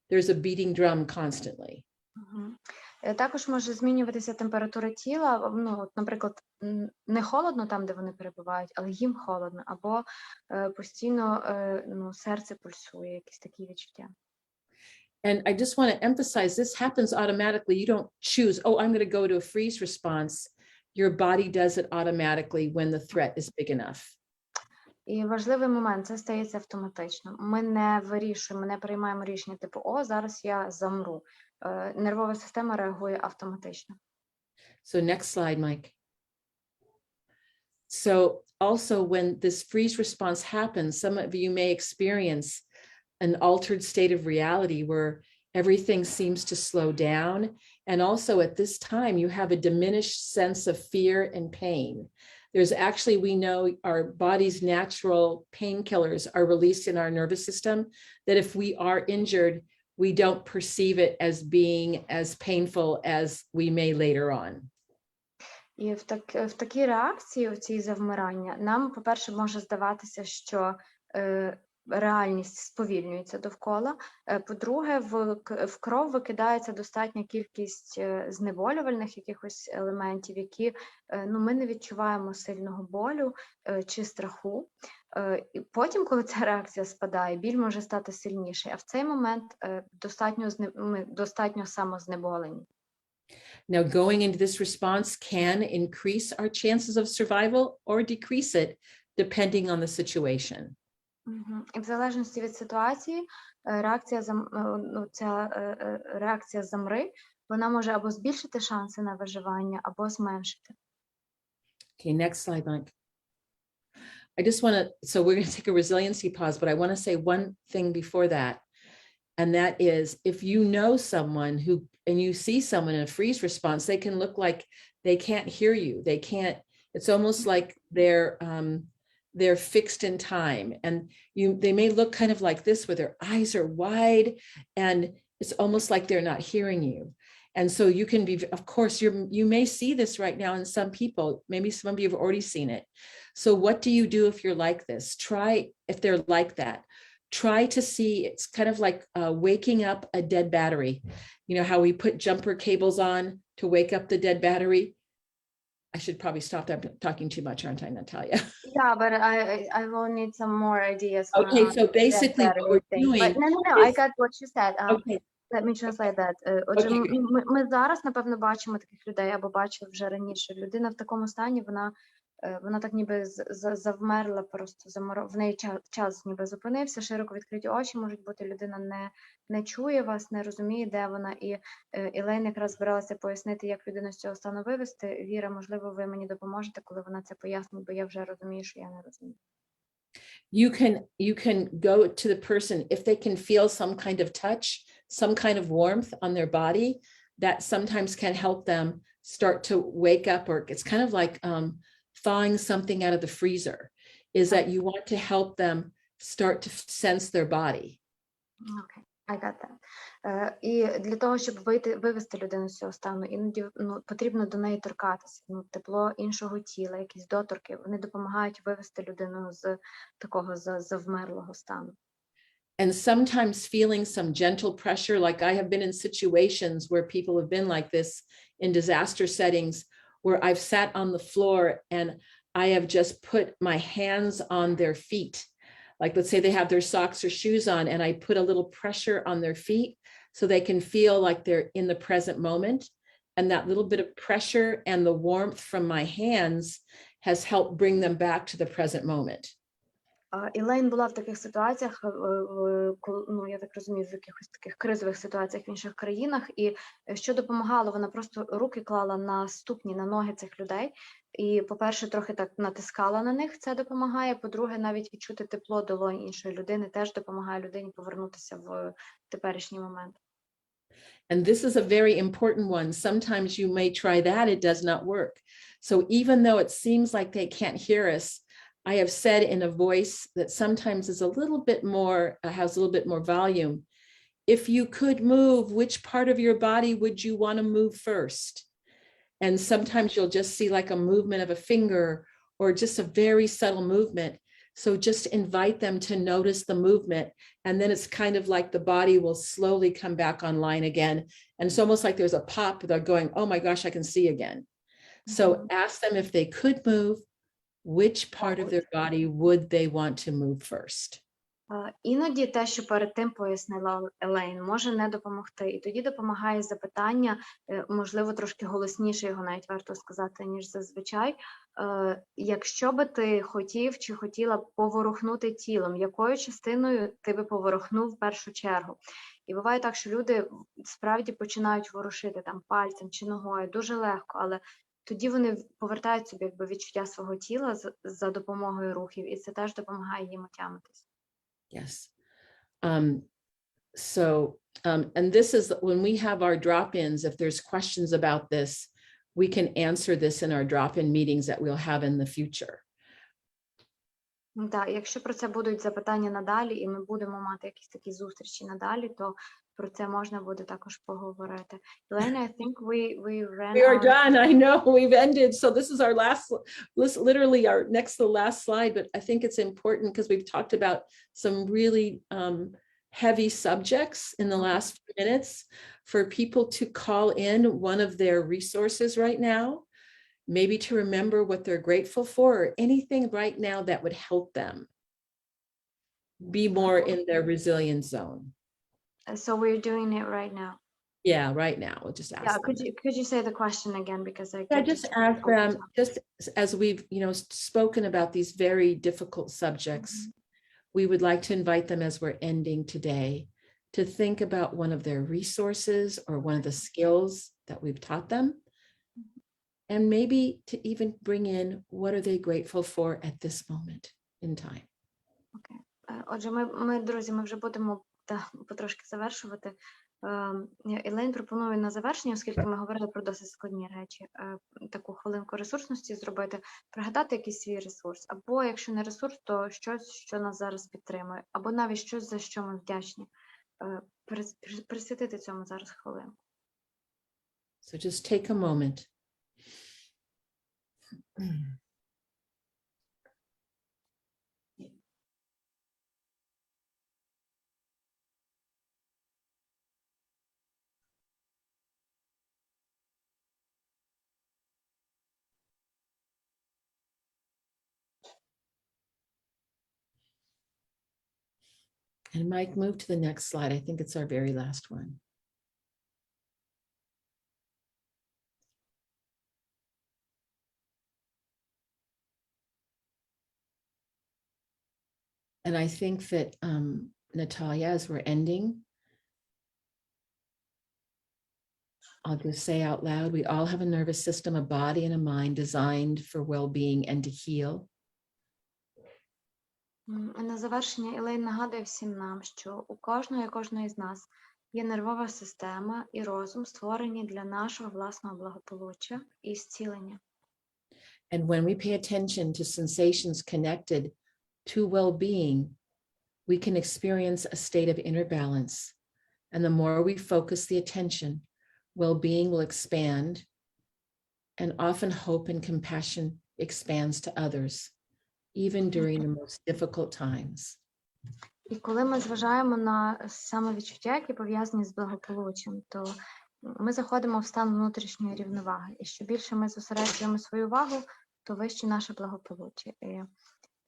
there's a beating drum constantly. Також може змінюватися температура тіла. Наприклад, не холодно там, де вони перебувають, але їм холодно. Або постійно серце пульсує, якісь такі відчуття. And I just want to emphasize, this happens automatically. You don't choose, I'm going to go to a freeze response. Your body does it automatically when the threat is big enough. І важливий момент, це стається автоматично. Ми не вирішуємо, не приймаємо рішення типу, зараз я замру. Нервова система реагує автоматично. So next slide, Mike. So also when this freeze response happens, some of you may experience an altered state of reality where everything seems to slow down. And also at this time, you have a diminished sense of fear and pain. There's actually, we know our body's natural painkillers are released in our nervous system, that if we are injured, we don't perceive it as being as painful as we may later on. І в такій реакції, в цій завмирання, нам, по-перше, може здаватися, що реальність сповільнюється довкола. По-друге, в кров викидається достатня кількість знеболювальних якихось елементів, які ми не відчуваємо сильного болю чи страху. І потім, коли ця реакція спадає, біль може стати сильніший, а в цей момент ми достатньо самознеболені. Now, going into this response can increase our chances of survival or decrease it, depending on the situation. І в залежності від ситуації, ця реакція замри, вона може або збільшити шанси на виживання, або зменшити. Okay, next slide, Mike. I just want to, so we're going to take a resiliency pause, but I want to say one thing before that. And that is, if you know someone who, and you see someone in a freeze response, they can look like they can't hear you. They can't, it's almost like they're fixed in time. And they may look kind of like this, where their eyes are wide, and it's almost like they're not hearing you. And so you can be, of course, you may see this right now in some people. Maybe some of you have already seen it. So what do you do if you're like this? Try, if they're like that, try to see, it's kind of like waking up a dead battery. You know how we put jumper cables on to wake up the dead battery? I should probably stop that. I'm talking too much, aren't I, Natalia? Yeah, but I will need some more ideas. Okay, so basically what we're doing. But no, I got what you said. Okay. Let me translate that. Отже, Okay. ми зараз, напевно, бачимо таких людей, або бачили вже раніше. Людина в такому стані, вона так ніби завмерла, просто в неї час ніби зупинився, широко відкриті очі можуть бути, людина не чує вас, не розуміє, де вона. І Елейн якраз збиралася пояснити, як людину з цього стану вивести. Віра, можливо, ви мені допоможете, коли вона це пояснить, бо я вже розумію, що я не розумію. You can go to the person, if they can feel some kind of touch, some kind of warmth on their body, that sometimes can help them start to wake up, or it's kind of like thawing something out of the freezer, is that you want to help them start to sense their body. Okay, I got that. І для того, щоб вивести людину з цього стану, іноді потрібно до неї торкатися. Тепло іншого тіла, якісь доторки, вони допомагають вивести людину з такого завмерлого стану. And sometimes feeling some gentle pressure, like I have been in situations where people have been like this in disaster settings, where I've sat on the floor and I have just put my hands on their feet. Like, let's say they have their socks or shoes on, and I put a little pressure on their feet so they can feel like they're in the present moment. And that little bit of pressure and the warmth from my hands has helped bring them back to the present moment. Елейн була в таких ситуаціях, я так розумію, в якихось таких кризових ситуаціях в інших країнах, і що допомагало, вона просто руки клала на ступні, на ноги цих людей, і, по-перше, трохи так натискала на них, це допомагає, по-друге, навіть відчути тепло долонь іншої людини теж допомагає людині повернутися в теперішній момент. And this is a very important one. Sometimes you may try that, it does not work. So even though it seems like they can't hear us, I have said in a voice that sometimes is a little bit more, has a little bit more volume. If you could move, which part of your body would you want to move first? And sometimes you'll just see like a movement of a finger or just a very subtle movement. So just invite them to notice the movement. And then it's kind of like the body will slowly come back online again. And it's almost like there's a pop, they're going, oh my gosh, I can see again. So ask them if they could move, which part of their body would they want to move first? Іноді те, що перед тим пояснила Елейн, може не допомогти. І тоді допомагає запитання, можливо, трошки голосніше його навіть варто сказати, ніж зазвичай. Якщо би ти хотів чи хотіла поворухнути тілом, якою частиною ти би поворухнув в першу чергу? І буває так, що люди справді починають ворушити там пальцем чи ногою дуже легко, але тоді вони повертають собі якби відчуття свого тіла за допомогою рухів, і це теж допомагає їм отямитись. Yes. And this is when we have our drop-ins, if there's questions about this, we can answer this in our drop-in meetings that we'll have in the future. Так, якщо про це будуть запитання надалі, і ми будемо мати якісь такі зустрічі надалі, то про це можна буде також поговорити. Elaine, I think we ran We are out. done. I know we've ended. So this is our literally our next to the last slide, but I think it's important because we've talked about some really heavy subjects in the last few minutes for people to call in one of their resources right now, maybe to remember what they're grateful for or anything right now that would help them be more in their resilience zone. So we're doing it right now. Yeah, right now. We'll just ask them. Could you say the question again, because I Yeah, just ask them, just as we've, spoken about these very difficult subjects, we would like to invite them as we're ending today to think about one of their resources or one of the skills that we've taught them. And maybe to even bring in what are they grateful for at this moment in time. Okay. Отже, ми, друзі, ми вже будемо потрошки завершувати. Елейн пропонує на завершення, оскільки ми говорили про досить складні речі, таку хвилинку ресурсності зробити, пригадати якийсь свій ресурс, або якщо не ресурс, то щось, що нас зараз підтримує, або навіть щось, за що ми вдячні. Присвятити цьому зараз хвилину. So just take a moment. And Mike, move to the next slide. I think it's our very last one. And I think that, Natalia, as we're ending, I'll just say out loud, we all have a nervous system, a body and a mind designed for well-being and to heal. На завершення Елейн нагадує всім нам, що у кожної з нас є нервова система і розум, створені для нашого власного благополуччя і зцілення. And when we pay attention to sensations connected to well-being, we can experience a state of inner balance. And the more we focus the attention, well-being will expand, and often hope and compassion expands to others, even during the most difficult times. І коли ми зважаємо на самовідчуття, які пов'язані з благополуччям, то ми заходимо в стан внутрішньої рівноваги. І що більше ми зосереджуємо свою увагу, то вище наше благополуччя. І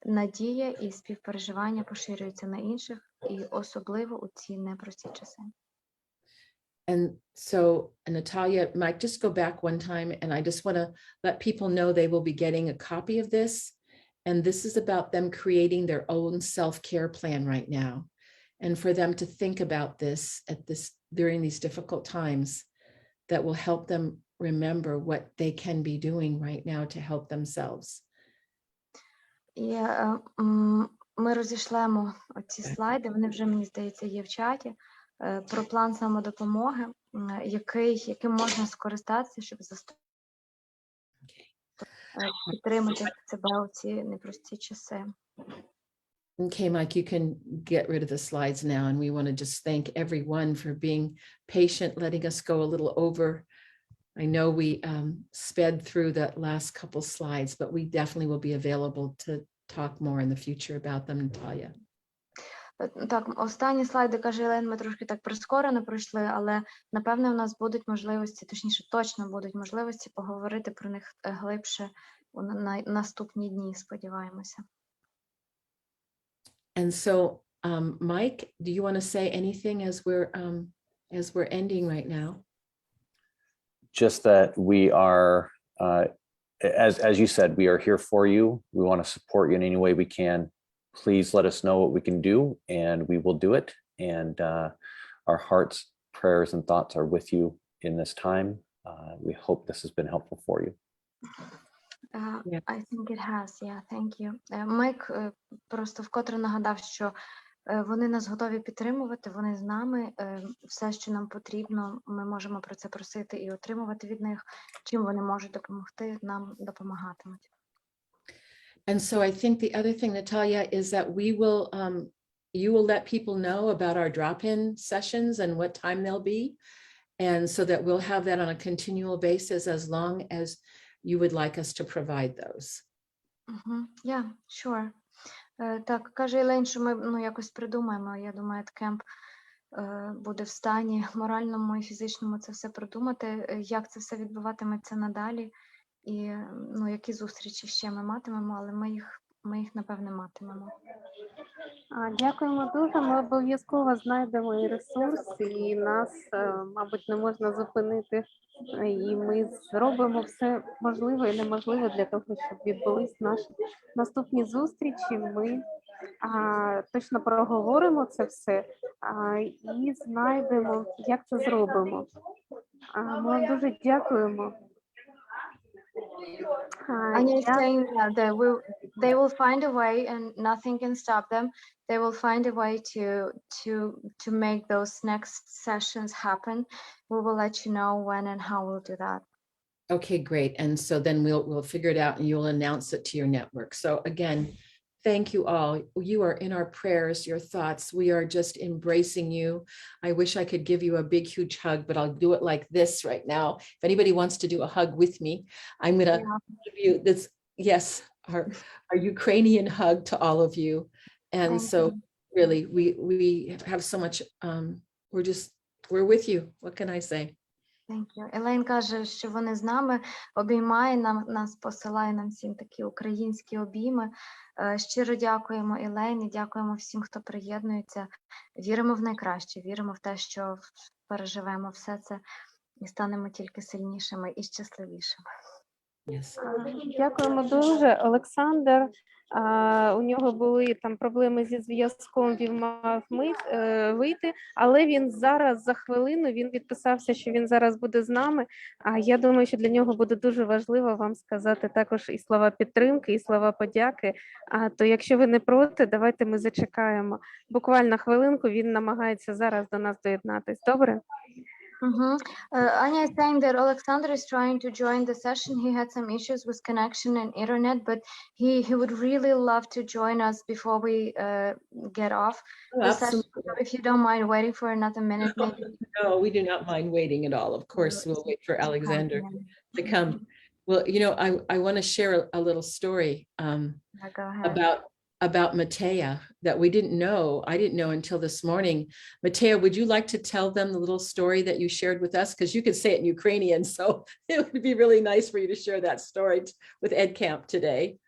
надія і співпереживання поширюються на інших, і особливо у ці непрості часи. And so, Natalia, Mike, just go back one time, and I just want to let people know they will be getting a copy of this. And this is about them creating their own self-care plan right now. And for them to think about this during these difficult times, that will help them remember what they can be doing right now to help themselves. І ми розійшлемо ці слайди, вони вже, мені здається, є в чаті, про план самодопомоги, яким можна скористатися, щоб підтримати себе у ці непрості часи. Okay, Mike, you can get rid of the slides now. And we want to just thank everyone for being patient, letting us go a little over. I know we sped through the last couple slides, but we definitely will be available to talk more in the future about them, Natalia. Так, останні слайди, каже Елейн, ми трошки так прискорено пройшли, але, напевне, у нас будуть можливості, точніше, точно будуть можливості поговорити про них глибше на наступні дні, сподіваємося. And so, Mike, do you want to say anything as we're ending right now? Just that we are, as you said, we are here for you. We want to support you in any way we can. Please let us know what we can do, and we will do it. And our hearts, prayers, and thoughts are with you in this time. We hope this has been helpful for you. Yeah. I think it has, yeah, thank you. Майк просто вкотре нагадав, що вони нас готові підтримувати, вони з нами, все, що нам потрібно, ми можемо про це просити і отримувати від них, чим вони можуть допомогти, нам допомагатимуть. And so I think the other thing, Natalia, is that we will, you will let people know about our drop-in sessions and what time they'll be. And so that we'll have that on a continual basis as long as you would like us to provide those. Yeah, sure. Так, каже Елейн, що ми якось придумаємо. Я думаю, кемп буде в стані моральному і фізичному це все продумати, як це все відбуватиметься надалі, і які зустрічі ще ми матимемо, але ми їх напевне матимемо. Дякуємо дуже. Ми обов'язково знайдемо і ресурс, і нас, мабуть, не можна зупинити. І ми зробимо все можливе і неможливе для того, щоб відбулись наші наступні зустрічі. Ми точно проговоримо це все і знайдемо, як це зробимо. Ми вам дуже дякуємо. Anya is saying that they will find a way and nothing can stop them. They will find a way to make those next sessions happen. We will let you know when and how we'll do that. Okay, great. And so then we'll figure it out and you'll announce it to your network. So again, thank you all. You are in our prayers, your thoughts. We are just embracing you. I wish I could give you a big, huge hug, but I'll do it like this right now. If anybody wants to do a hug with me, I'm going to give you this, yes, our Ukrainian hug to all of you. And so really, we have so much, we're with you. What can I say? Thank you. Елейн каже, що вони з нами, обіймає нас, посилає нам всім такі українські обійми. Щиро дякуємо Елейн і дякуємо всім, хто приєднується. Віримо в найкраще, віримо в те, що переживемо все це і станемо тільки сильнішими і щасливішими. Yes. Дякуємо дуже. Олександр, у нього були там проблеми зі зв'язком, він мав вийти, але він зараз за хвилину, він відписався, що він зараз буде з нами. А я думаю, що для нього буде дуже важливо вам сказати також і слова підтримки, і слова подяки. То якщо ви не проти, давайте ми зачекаємо. Буквально хвилинку, він намагається зараз до нас доєднатись. Добре? Anya is saying that Alexander is trying to join the session. He had some issues with connection and internet, but he would really love to join us before we get off the session. So if you don't mind waiting for another minute, maybe. No, we do not mind waiting at all. Of course, we'll wait for Alexander to come. Well, you know, I want to share a little story Go ahead. about Matea that we didn't know. I didn't know until this morning. Matea, would you like to tell them the little story that you shared with us? Because you could say it in Ukrainian, so it would be really nice for you to share that story with EdCamp today.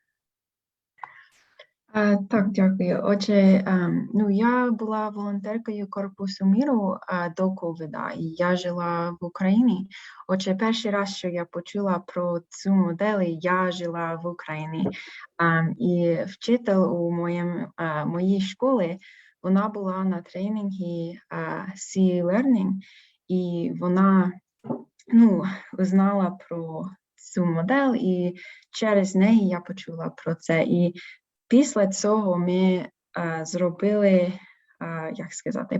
Так, дякую. Отже, я була волонтеркою Корпусу миру до ковіда, і я жила в Україні. Отже, перший раз, що я почула про цю модель, я жила в Україні. І вчитель у моїй школі, вона була на тренінгі C-Learning, і вона узнала про цю модель, і через неї я почула про це. І після цього ми зробили,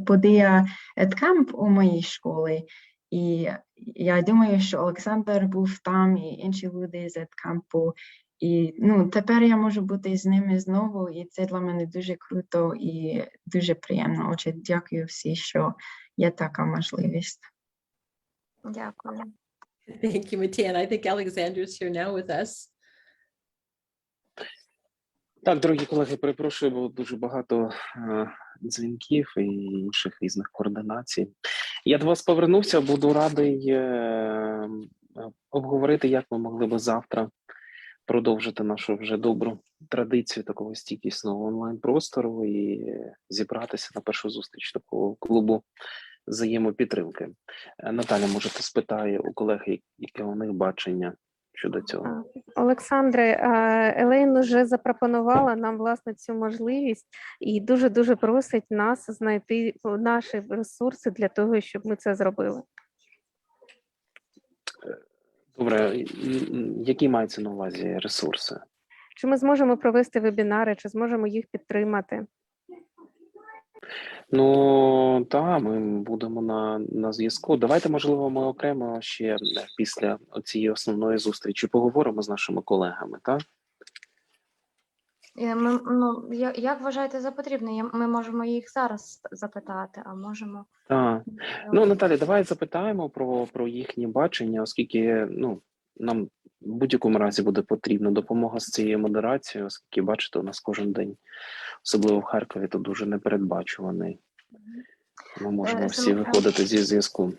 подія EdCamp у моїй школі. І я думаю, що Олександр був там, і інші люди з EdCamp. І тепер я можу бути з ними знову, і це для мене дуже круто і дуже приємно. Отже, дякую всім, що є така можливість. Дякую. Thank you, Matea. And I think Alexander's here now with us. Так, дорогі колеги, перепрошую, було дуже багато дзвінків і інших різних координацій. Я до вас повернувся, буду радий обговорити, як ми могли би завтра продовжити нашу вже добру традицію такого стійкісного онлайн-простору і зібратися на першу зустріч такого клубу взаємопідтримки. Наталя, може, ти спитає у колег, яке у них бачення щодо цього. Олександре, Елейн вже запропонувала нам, власне, цю можливість і дуже-дуже просить нас знайти наші ресурси для того, щоб ми це зробили. Добре, які маються на увазі ресурси? Чи ми зможемо провести вебінари, чи зможемо їх підтримати? Ну, так, ми будемо на зв'язку. Давайте, можливо, ми окремо ще після цієї основної зустрічі поговоримо з нашими колегами, так? Як вважаєте за потрібне? Ми можемо їх зараз запитати, а можемо... Так. Ну, Наталі, давай запитаємо про їхнє бачення, оскільки, ну, нам в будь-якому разі буде потрібна допомога з цією модерацією, оскільки, бачите, у нас кожен день, особливо в Харкові, то дуже непередбачуваний. Ми можемо всі виходити зі зв'язку.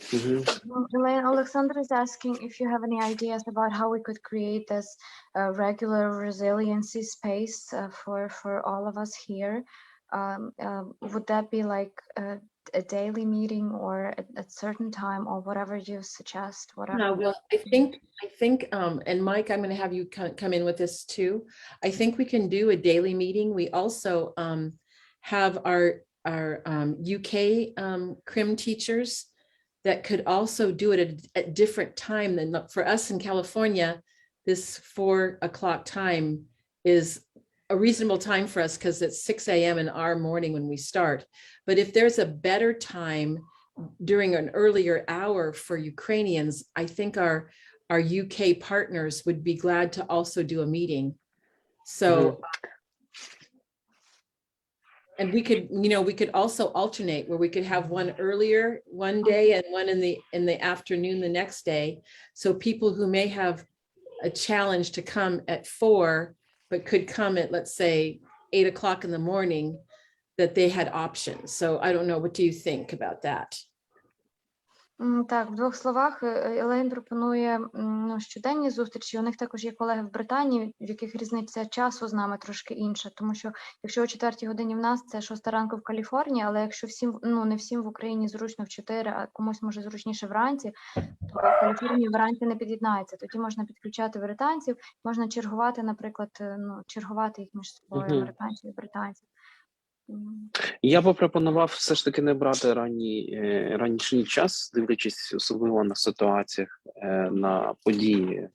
Alexander is asking if you have any ideas about how we could create this regular resiliency space for all of us here. Would that be like a daily meeting or at certain time or whatever you suggest? Whatever. No, well, I think, and Mike, I'm going to have you come in with this too. I think we can do a daily meeting. We also have our UK crim teachers that could also do it at different time than for us in California. This 4 o'clock time is a reasonable time for us because it's 6 a.m. in our morning when we start. But if there's a better time during an earlier hour for Ukrainians, I think our UK partners would be glad to also do a meeting. So, and we could also alternate where we could have one earlier one day and one in the afternoon the next day. So people who may have a challenge to come at 4, but could come at, let's say, 8 o'clock in the morning, that they had options. So I don't know, what do you think about that? Так, в 2 словах, Елейн пропонує щоденні зустрічі. У них також є колеги в Британії, в яких різниця часу з нами трошки інша. Тому що якщо о 4 годині в нас, це 6 ранку в Каліфорнії, але якщо всім, не всім в Україні зручно в 4, а комусь може зручніше вранці, то в Каліфорнії вранці не під'єднається. Тоді можна підключати британців, можна чергувати, наприклад, чергувати їх між собою, американців і британців. Я би пропонував все ж таки не брати ранішній час, дивлячись особливо на ситуаціях, на події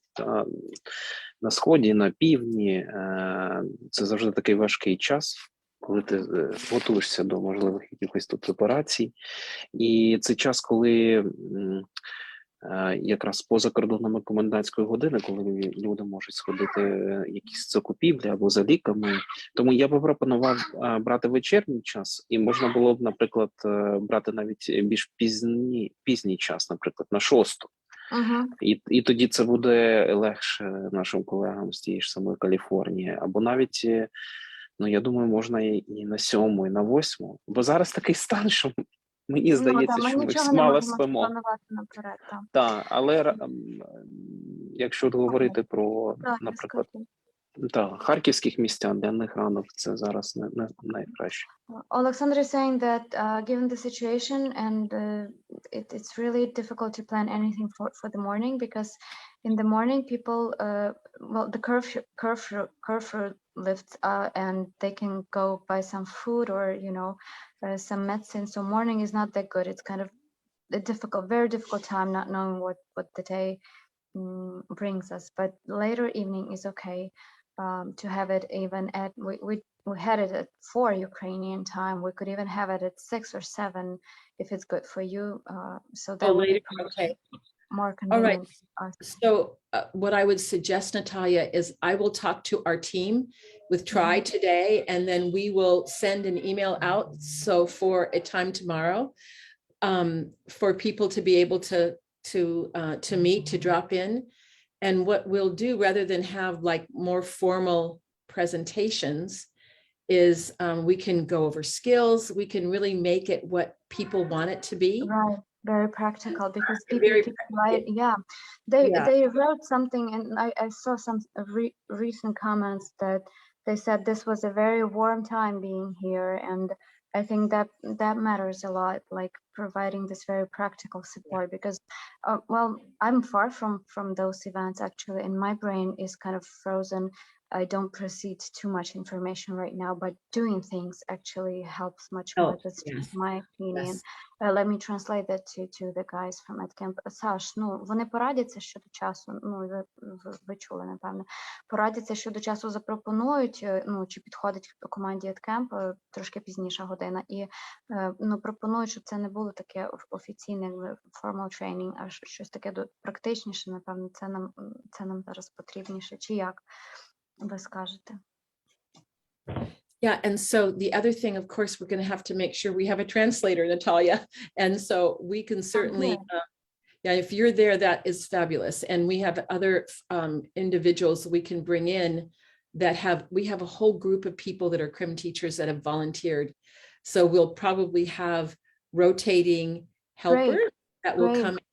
на Сході, на Півдні. Це завжди такий важкий час, коли ти готуєшся до можливих якихось тут операцій. І це час, коли якраз поза кордонами комендантської години, коли люди можуть сходити якісь закупівлі або за ліками. Тому я би пропонував брати вечірній час, і можна було б, наприклад, брати навіть більш пізній час, наприклад, на 6. І тоді це буде легше нашим колегам з тієї ж самої Каліфорнії, або навіть, я думаю, можна і на 7, і на 8. Бо зараз такий стан, що мені здається, що ми мало спимо. Так, але якщо говорити про, наприклад, харківських містян, для них ранок це зараз не найкраще. Alexander is saying that given the situation and it's really difficult to plan anything for the morning, because in the morning people, the curfew lifts and they can go buy some food or, some medicine. So morning is not that good. It's kind of a very difficult time, not knowing what the day brings us. But later evening is okay. To have it even at, we had it at 4 Ukrainian time. We could even have it at 6 or 7 if it's good for you. So that later, okay. More convenient. All right. So what I would suggest, Natalia, is I will talk to our team with Try today, and then we will send an email out. So for a time tomorrow, for people to be able to meet, to drop in. And what we'll do, rather than have like more formal presentations, is we can go over skills. We can really make it what people want it to be. Right, very practical, because people write, they wrote something, and I saw some recent comments that they said this was a very warm time being here, and I think that matters a lot, like providing this very practical support, because I'm far from those events actually, and my brain is kind of frozen. I don't proceed too much information right now, but doing things actually helps much more. That's just my opinion. Let me translate that to the guys from EdCamp. Саш, ну, вони порадяться щодо часу, ну, ви чули, напевно, порадяться щодо часу, запропонують, ну, чи підходить команді EdCamp трошки пізніша година, і, ну, пропонують, щоб це не було таке офіційне formal training, а щось таке практичніше, напевно, це нам зараз потрібніше, чи як? Ви скажете. Yeah, and so the other thing, of course, we're going to have to make sure we have a translator, Natalia, and so we can certainly, yeah, if you're there, that is fabulous, and we have other individuals we can bring in that we have a whole group of people that are CRIM teachers that have volunteered, so we'll probably have rotating helpers that will come in.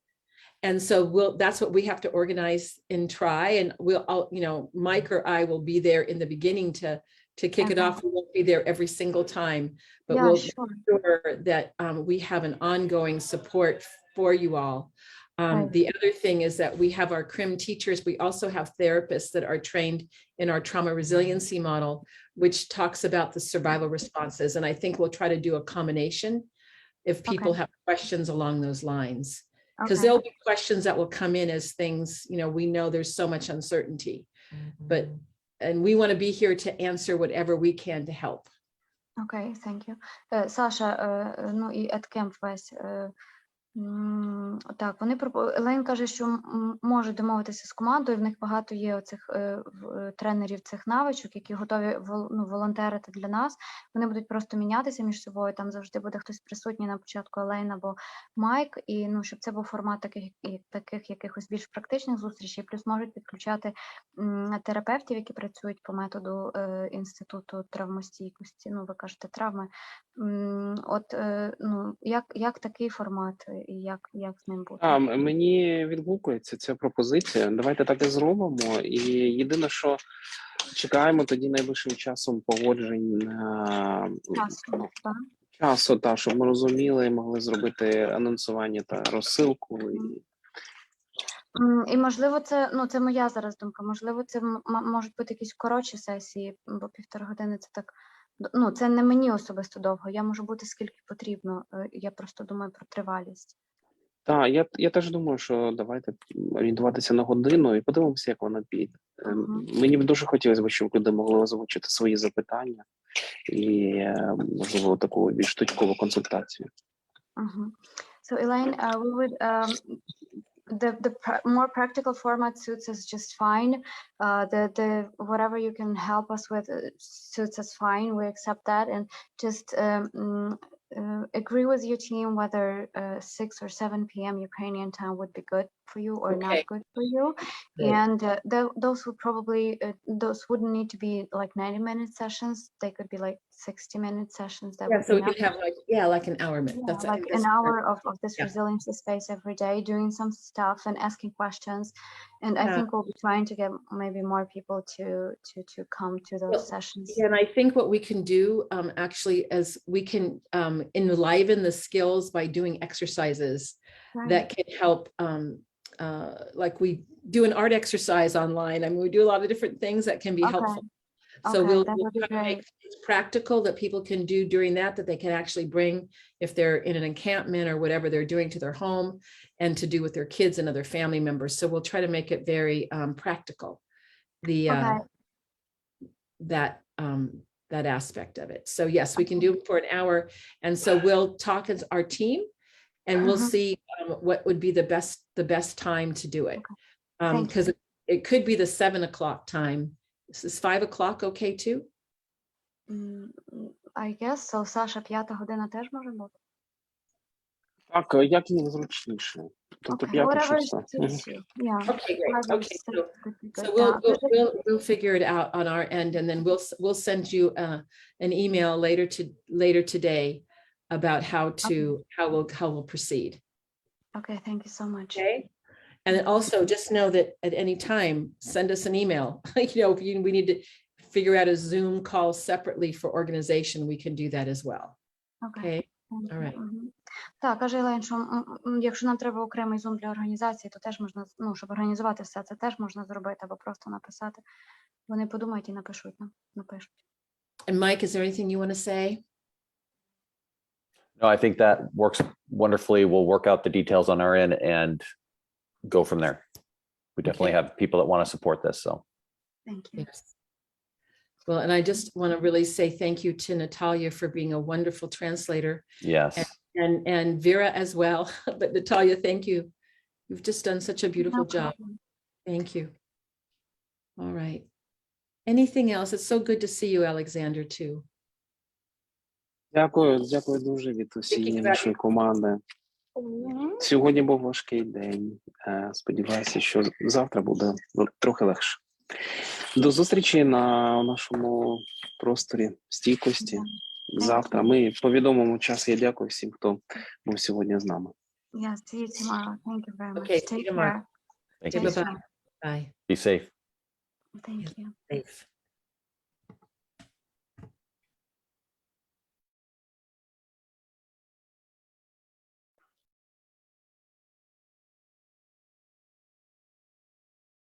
And so that's what we have to organize and try. And we'll, you know, Mike or I will be there in the beginning to kick it off. We won't be there every single time, but we'll make sure that we have an ongoing support for you all. The other thing is that we have our CRIM teachers. We also have therapists that are trained in our trauma resiliency model, which talks about the survival responses. And I think we'll try to do a combination if people have questions along those lines. Because there'll be questions that will come in as things, you know, we know there's so much uncertainty, and we want to be here to answer whatever we can to help. Okay, thank you. Саша, ну і EdCamp весь, так, Елейн каже, що може домовитися з командою, в них багато є оцих тренерів цих навичок, які готові волонтерити для нас. Вони будуть просто мінятися між собою, там завжди буде хтось присутній на початку, Елейн або Майк, і ну, щоб це був формат таких якихось більш практичних зустрічей, плюс можуть підключати терапевтів, які працюють по методу Інституту травмостійкості, ну, ви кажете, травми. От, ну, як такий формат? І як з ним бути? Мені відгукується ця пропозиція. Давайте так і зробимо. І єдине, що чекаємо тоді найближчим часом погоджень часу, щоб ми розуміли і могли зробити анонсування та розсилку. І можливо, це моя зараз думка. Можливо, це можуть бути якісь коротші сесії, бо 1,5 години це так. Ну, це не мені особисто довго. Я можу бути скільки потрібно. Я просто думаю про тривалість. Так, я теж думаю, що давайте орієнтуватися на годину і подивимося, як вона піде. Мені б дуже хотілося б, щоб люди могли озвучити свої запитання і, можливо, таку більш точкову консультацію. So, Elaine, we would, the more practical format suits us just fine. The whatever you can help us with suits us fine. We accept that, and just agree with your team whether 6 or 7 p.m. Ukrainian time would be good for you or not good for you. And those would probably those wouldn't need to be like 90-minute sessions. They could be like 60-minute sessions. That would so we could have like an hour. That's like an hour of this resiliency space every day, doing some stuff and asking questions. And I think we'll be trying to get maybe more people to come to those sessions. Yeah, and I think what we can do actually is we can enliven the skills by doing exercises that can help. Like we do an art exercise online. I mean, we do a lot of different things that can be helpful. So we'll try to make it practical that people can do during that they can actually bring if they're in an encampment or whatever they're doing to their home, and to do with their kids and other family members. So we'll try to make it very practical, that aspect of it. So yes, we can do it for an hour. And so we'll talk as our team, and we'll see what would be the best time to do it. Because it could be the 7 o'clock time. Is 5 o'clock okay too? I guess so. Саша, 5 година теж може бути? Так, як їм зручніше. Тобто 5-6. Okay, great. Okay, so we'll figure it out on our end, and then we'll send you an email later today about how we'll proceed. Okay, thank you so much. Okay. And then also just know that at any time, send us an email. You know, if we need to figure out a Zoom call separately for organization, we can do that as well. Okay. All right. Так, каже Елейн, що якщо нам треба окремий Zoom для організації, то теж можна, ну, щоб організувати все, це теж можна зробити або просто написати. Вони подумають і напишуть. And Mike, is there anything you want to say? No, I think that works wonderfully. We'll work out the details on our end and go from there. We definitely Okay. have people that want to support this. So Thank you. Yes. Well, and I just want to really say thank you to Natalia for being a wonderful translator, yes, and Vera as well. But Natalia, thank you. You've just done such a beautiful No job. problem. Thank you. All right. Anything else? It's so good to see you, Alexander, too. Дякую дуже від усієї нашої команди. Сьогодні був важкий день. Сподіваюся, що завтра буде трохи легше. До зустрічі на нашому просторі стійкості. Завтра ми повідомимо час. Я дякую всім, хто був сьогодні з нами. Yeah, see you tomorrow. Thank you very much. Okay, see you Take tomorrow. care. thank Okay, you. bye-bye. Bye. Be safe. Thank you. Safe.